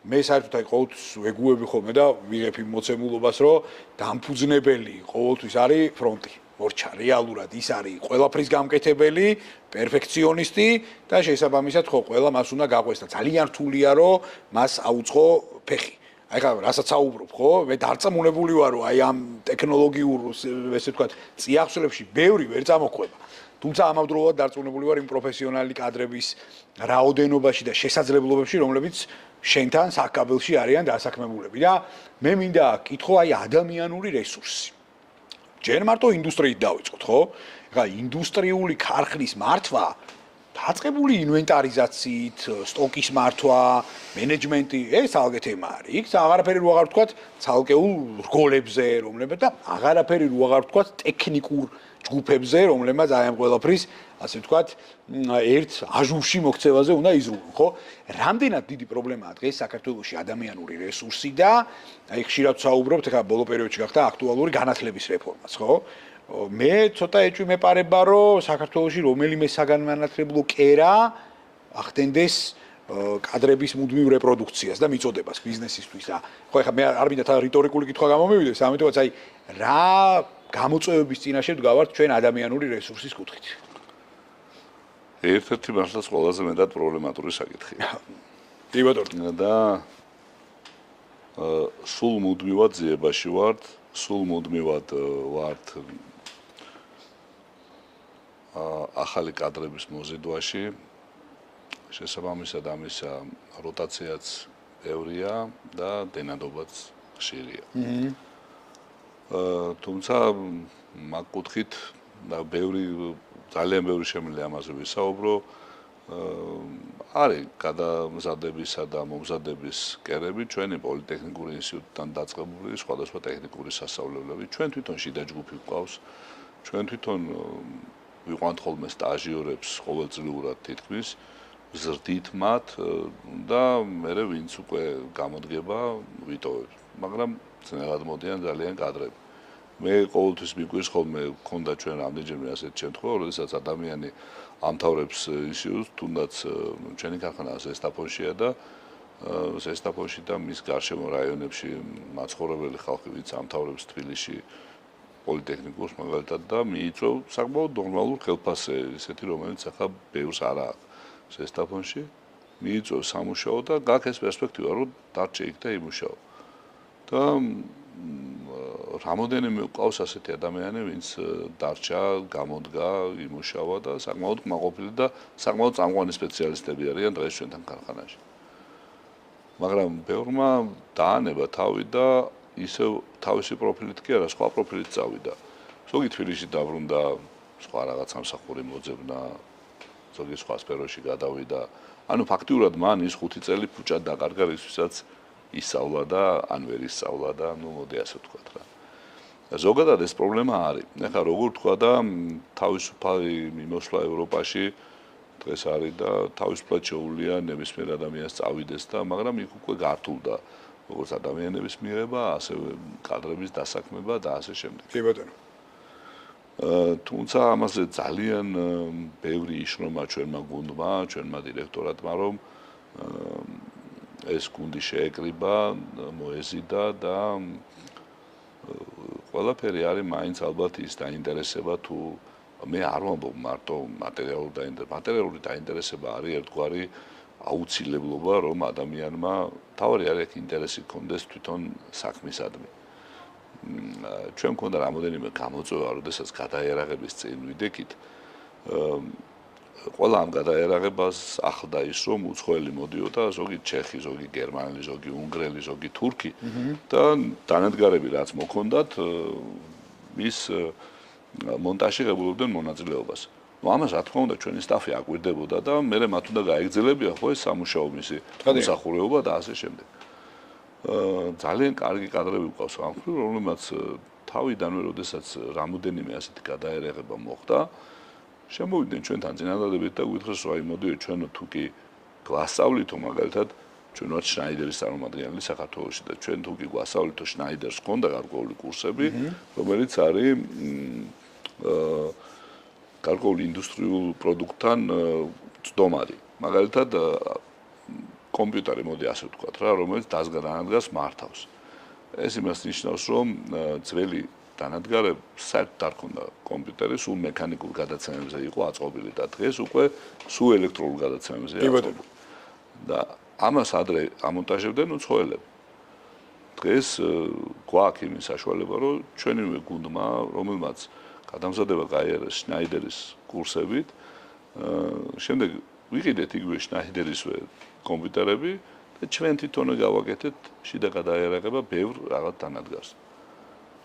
მე საერთოდ აი ყოველთვის ვეგუები ხოლმე და ვიღებ იმ მოცემულობას, რომ დამფუძნებელი ყოველთვის არის ფრონტი. მორჩა რეალურად ის არის ყველაფრის გამკეთებელი, პერფექციონისტი და შესაბამისად ხო ყველა მას უნდა გაყვეს და ძალიან რთულია რომ მას აუწყო ფეხი. აი ხა რასაც აუბრობ, ხო? მე დარწმუნებული ვარ რომ აი ამ ტექნოლოგიურ ესე ვთქვათ წიაღწევებში ბევრი ვერ წამოყვება. თუმცა ამავდროულად დარწმუნებული ვარ იმ პროფესიონალი კადრების რაოდენობაში და შესაძლებლობებში, რომლებიც შენთან საკაბელში არიან დასაქმებულები და მე მინდა კითხო აი ადამიანური რესურსი. ჯერ მარტო ინდუსტრიით დავიწყოთ, ხო? ეხლა ინდუსტრიული ქარხნის მართვა დაწყებული ინვენტარიზაციით, სტოკის მართვა, მენეჯმენტი, ეს ალგე თემა არის. იქ აღარაფერი რო აღარ ვთქვათ ცალკეულ რგოლებზე, რომლებიც და აღარაფერი რო აღარ ვთქვათ ტექნიკურ ჯგუფებზე, რომლებიც აი ამ ყველაფრის, ასე ვთქვათ, ერთ აჟურში მოქცევაზე უნდა იზრუნონ, ხო? რამდენად დიდი პრობლემაა დღეს საქართველოში ადამიანური რესურსი და აი ხშირად საუბრობთ, ეხლა ბოლო პერიოდში გახდა აქტუალური განათლების რეფორმაც, ხო? მე ცოტა ეჭვი მეპარება, რომ საქართველოში რომელიმე საგანმანათლებლო კერა ახდენდეს კადრების მუდმივ რეპროდუქციას და მიწოდებას ბიზნესისთვის და ხო ეხლა მე არ მინდა თან რიტორიკული კითხვა გამომივიდეს, ამიტომაც აი რა გამოწვევების წინაშე ვდგავართ ჩვენ ადამიანური რესურსის კუთხით. ერთ-ერთი მართლაც ყველაზე მეტად პრობლემატური საკითხია. კი ბატონო. და სულ მუდმივად ძიებაში ვართ, სულ მუდმივად ვართ ახალი კადრების მოზიდვაში. შესაბამისად ამისა როტაციაც ბევრია და დენადობაც ხშირია. თუმცა მაგ კუთხით და ძალიან ბევრი შემიძლია ამაზე ვისაუბრო. არის გადამზადებისა და მომზადების კერები ჩვენი პოლიტექნიკური ინსტიტუტთან დაწყებული სხვადასხვა ტექნიკური სასწავლებლები. ჩვენ თვითონ შიდა ჯგუფი გვყავს. ჩვენ თვითონ ვიყვანთ ხოლმე სტაჟიორებს ყოველწლიურად თითქმის, ვზრდით მათ და მე ვინც უკვე გამოდგება ვიტოვებს. მაგრამ ძნელად მოდიან ძალიან კადრები. მე ყოველთვის მიგვიყვეს ხოლმე ქონდა ჩვენ რამდენჯერმე ასეთ შემთხვევა, როდესაც ადამიანი ამთავრებს ინსტიტუტს, თუნდაც ჩვენი ქარხანა ზესტაფონშია და ზესტაფონში და მის გარშემო რაიონებში მაცხოვრებელი ხალხი, ვინც ამთავრებს თბილისში პოლიტექნიკურს მაგალითად და მიიწვევ საკმაოდ ნორმალურ ხელფასზე, ისეთი რომელიც ახლა ბევრს არ აქვს ზესტაფონში, მიიწვევ სამუშაო და გაქვს ეს პერსპექტივა, რომ დარჩე იქ და იმუშაო. და რამოდენიმე ყავს ასეთი ადამიანი, ვინც დარჩა, გამოდგა, იმუშავა და საკმაოდ კმაყოფილი და საკმაოდ წამყვანი სპეციალისტები არიან დღეს ჩვენთან ქარხანაში. მაგრამ ბევრმა დაანება თავი და ისევ თავისი პროფილით კი არა, სხვა პროფილით წავიდა. ზოგი თბილისში დაბრუნდა, სხვა რაღაც სამსახური მოძებნა, ზოგი სხვა სფეროში გადავიდა. ანუ ფაქტიურად მან ის 5 წელი ფუჭად დაკარგა, რისთვისაც ისწავლა და ან ვერ ისწავლა და ნუ მოდი ასე ვთქვათ რა. ზოგადად ეს პრობლემა არის. ეხლა როგორ ვთქვა და თავისუფალი მიმოსვლა ევროპაში დღეს არის და თავისუფლად შეუძლია ნებისმიერ ადამიანს წავიდეს და მაგრამ იქ უკვე გართულდა როგორც ადამიანების მიღება, ასევე კადრების დასაქმება და ასე შემდეგ. კი ბატონო. თუმცა ამაზე ძალიან ბევრი იშრომა ჩვენმა გუნდმა, ჩვენმა დირექტორატმა, რომ ეს გუნდი შეეკრიბა, მოეზიდა და ყველაფერი არის მაინც ალბათ ის დაინტერესება თუ მე არ ვამბობ მარტო მატერიალური დაინტერესება არის ერთგვარი აუცილებლობა რომ ადამიანმა თავი არის ინტერესი კონდეს თვითონ საქმისადმი. ჩვენ მქონდა რამოდენიმე გამოწვევა, როდესაც გადაერაღების წინ ვიდექით. ყველა ამ გადაერაღებას ახლდა ის, რომ უცხოელი მოდიოდა, ზოგი ჩეხი, ზოგი გერმანელი, ზოგი უნგრელი, ზოგი თურქი და დანადგარები რაც მოქონდათ, ის მონტაჟში ღებულობდნენ მონაწილეობას. ამას რა თქმა უნდა ჩვენი სტაფი აკვირდებოდა და მე მათ უნდა გაეგრძელებია ხო ეს სამუშაო მისი მსახურეობა და ასე შემდეგ. ძალიან კარგი კადრები გვყავს ამ მხრივ, რომლებმაც თავიდანვე, როდესაც რამოდენიმე ასეთი გადაერაღება მოხდა, შემოვიდნენ ჩვენთან წინადადებით და გვითხრეს, რომ აი მოდიო ჩვენო თუ კი გვასწავლითო მაგალითად ჩვენ ვართ შნაიდერის წარმომადგენელი საქართველოში და ჩვენ თუ კი გვასწავლითო შნაიდერს ჰქონდა გარკვეული კურსები, რომელიც არის გარკვეული ინდუსტრიულ პროდუქტთან წდომარი. მაგალითად კომპიუტერი მოდი ასე ვთქვათ რა, რომელიც დანადგარს მართავს. ეს იმას ნიშნავს, რომ ძველი დანადგარები საერთოდ არ ქონდა კომპიუტერი, სულ მექანიკურ გადაცემებზე იყო აწყობილი და დღეს უკვე სულ ელექტრონულ გადაცემებზეა აწყობილი. და ამას ადრე ამონტაჟებდნენ უცხოელები. დღეს გვაქვს იმის საშუალება, რომ ჩვენივე გუნდმა, რომელმაც გადამზადება გაიარეს შნაიდერის კურსებით, შემდეგ ვიყიდეთ იგივე შნაიდერისვე კომპიუტერები და ჩვენ თვითონვე გავაკეთეთ შიდა გადაერაღება ბევრ რაღაც დანადგარს.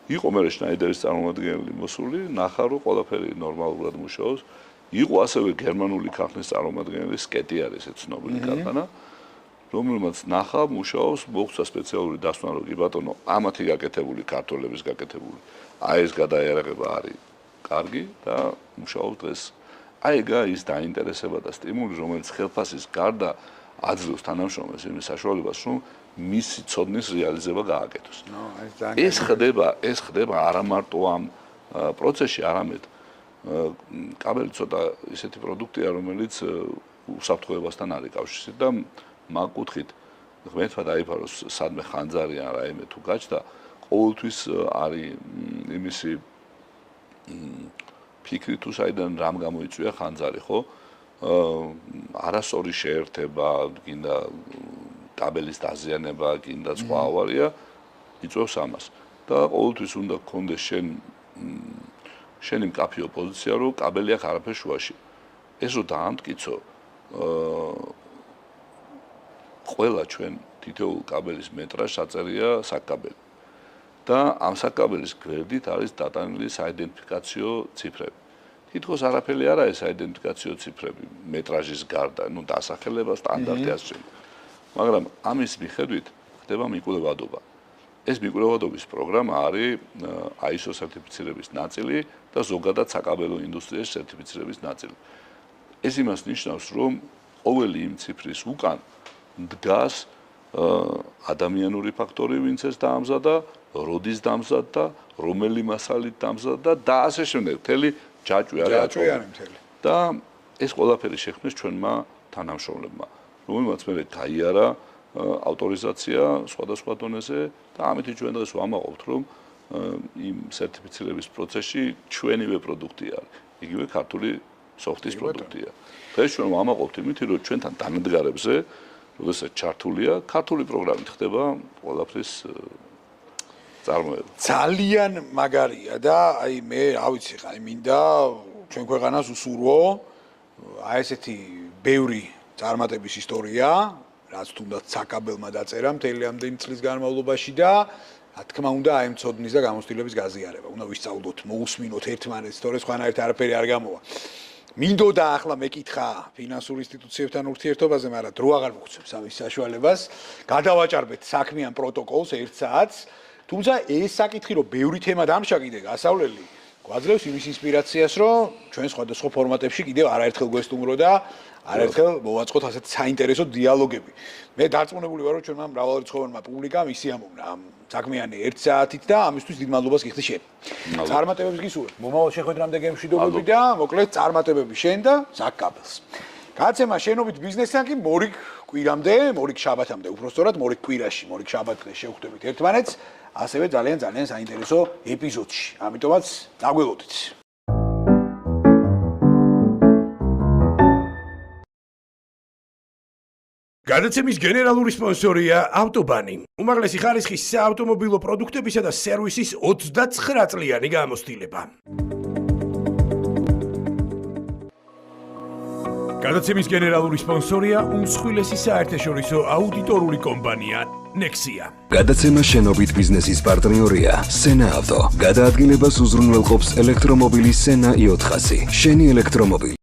იყო მე შნაიდერის წარმომადგენელი მოსული, ნახა რომ ყველაფერი ნორმალურად მუშაობს. იყო ასევე გერმანული ქარხნის წარმომადგენელი, სკეტი არის ეს ცნობილი ქარხანა, რომელმაც ნახა მუშაობს, მოხდა სპეციალური დასვნა, რომ კი ბატონო, ამათი გაკეთებული ქართველების გაკეთებული. აი ეს გადაერაღება არის კარგი და მუშაობს დღეს. აი ეგა ის დაინტერესება და სტიმული, რომელიც ხელფასის გარდა აძლევს თანამშრომელს იმის საშუალებას, რომ მისი ცოდნის რეალიზება გააკეთოს. ეს ხდება არა მარტო ამ პროცესში, არამედ კაბელი ცოტა ისეთი პროდუქტია, რომელიც უსაფრთხოებასთან არის კავშირში და მაგ კუთხით ღმერთმა დაიფაროს სადმე ხანძარი ან რაიმე თუ გაჩნდა, ყოველთვის არის იმისი ფიქრი თუ საიდან რამ გამოიწვია ხანძარი, ხო? არასწორი შეერთება, გინდა კაბელის დაზიანება, გინდა სხვა ავარია, იწვევს ამას. და ყოველთვის უნდა გქონდეს შენი მკაფიო პოზიცია, რომ კაბელი აქვს არაფერ შუაში. ეს რომ დაამტკიცო, ყველა ჩვენ თითოეულ კაბელის მეტრაჟს აწერია საკაბელი. და ამ საკაბელის გვერდით არის დატანილი საიდენტიფიკაციო ციფრები. თითქოს არაფერი არ არის საიდენტიფიკაციო ციფრები მეტრაჟის გარდა, დასახელება, სტანდარტი ასე. მაგრამ ამის მიხედვით ხდება მიკვლევადობა. ეს მიკვლევადობის პროგრამა არის ISO სერტიფიცირების ნაწილი და ზოგადად საკაბელო ინდუსტრიის სერტიფიცირების ნაწილი. ეს იმას ნიშნავს, რომ ყოველი იმ ციფრის უკან დგას ადამიანური ფაქტორი, ვინც ეს დაამზადა, როდის დამზადდა, რომელი მასალით დამზადდა და ასე შემდეგ. მთელი ჯაჭვი არის მთელი. და ეს ყველაფერი შექმნეს ჩვენმა თანამშრომლებმა, რომელმაც მე გაიარა ავტორიზაცია სხვადასხვა დონეზე და ამით ჩვენ დღეს ვამაყობთ, რომ იმ სერტიფიცირების პროცესში ჩვენივე პროდუქტი არის. იგივე ქართული სოფტის პროდუქტია. დღეს ჩვენ ვამაყობთ იმით, რომ ჩვენთან დანადგარებზე, როდესაც ჩართულია, ქართული პროგრამით ხდება ყველაფრის წარმოება. ძალიან მაგარია და აი მე რა ვიცი, აი მინდა ჩვენ ქვეყანას უსურვო აი ესეთი ბევრი წარმატების ისტორია, რაც თუნდაც საკაბელმა დაწერა მთელი ამდენი წლის განმავლობაში და რა თქმა უნდა აი მწოდნის და გამოცდილების გაზიარება. უნდა ვისწავლოთ, მოусმინოთ ერთმანეთს, თორე სხვანაირად არაფერი არ გამოვა. მინდოდა ახლა მეკითხა ფინანსურ ინსტიტუციებთან ურთიერთობაზე, მაგრამ დრო აღარ მოგცემს ამის საშუალებას. გადავაჭარბეთ საქმიან პროტოკოლს 1 საათს. თუმცა ეს საკითხი, რომ ბევრი თემა დამშა კიდე გასავლელი, გვაძლევს იმის ინსპირაციას, რომ ჩვენ სხვადასხვა ფორმატებში კიდევ არაერთხელ გვესტუმრო და არაერთხელ მოვაწყოთ ასეთ საინტერესო დიალოგები. მე დარწმუნებული ვარ, რომ ჩვენმა მრავალრიცხოვანმა პუბლიკამ ისი ამოვნა ამ საქმიანი 1 საათით და ამისთვის დიდ მადლობას გიხდი შენ. წარმატებებს გისურვებ. მომავალ შეხვედრამდე გემშვიდობები და მოკლედ წარმატებები შენ და საკაბელს. გაცემა შენობით ბიზნესთან კი მორიგ კვირამდე, მორიგ შაბათამდე, უბრალოდ მორიგ კვირაში, მორიგ შაბათს შევხვდებით ერთმანეთს, ასევე ძალიან საინტერესო ეპიზოდში. ამიტომაც დაგველოდით. გადაცემის გენერალური სპონსორია ავტობანი. უმაღლესი ხარისხის საავტომობილო პროდუქტებისა და სერვისის 29 წლიანი გამოცდილება. გადაცემის გენერალური სპონსორია უმსხვილესი საერთაშორისო აუდიტორული კომპანია Nexia. გადაცემა შენობით ბიზნესის პარტნიორია Sena Auto. გადაადგილებას უზრუნველყოფს ელექტრომობილი Sena i400. შენი ელექტრომობილი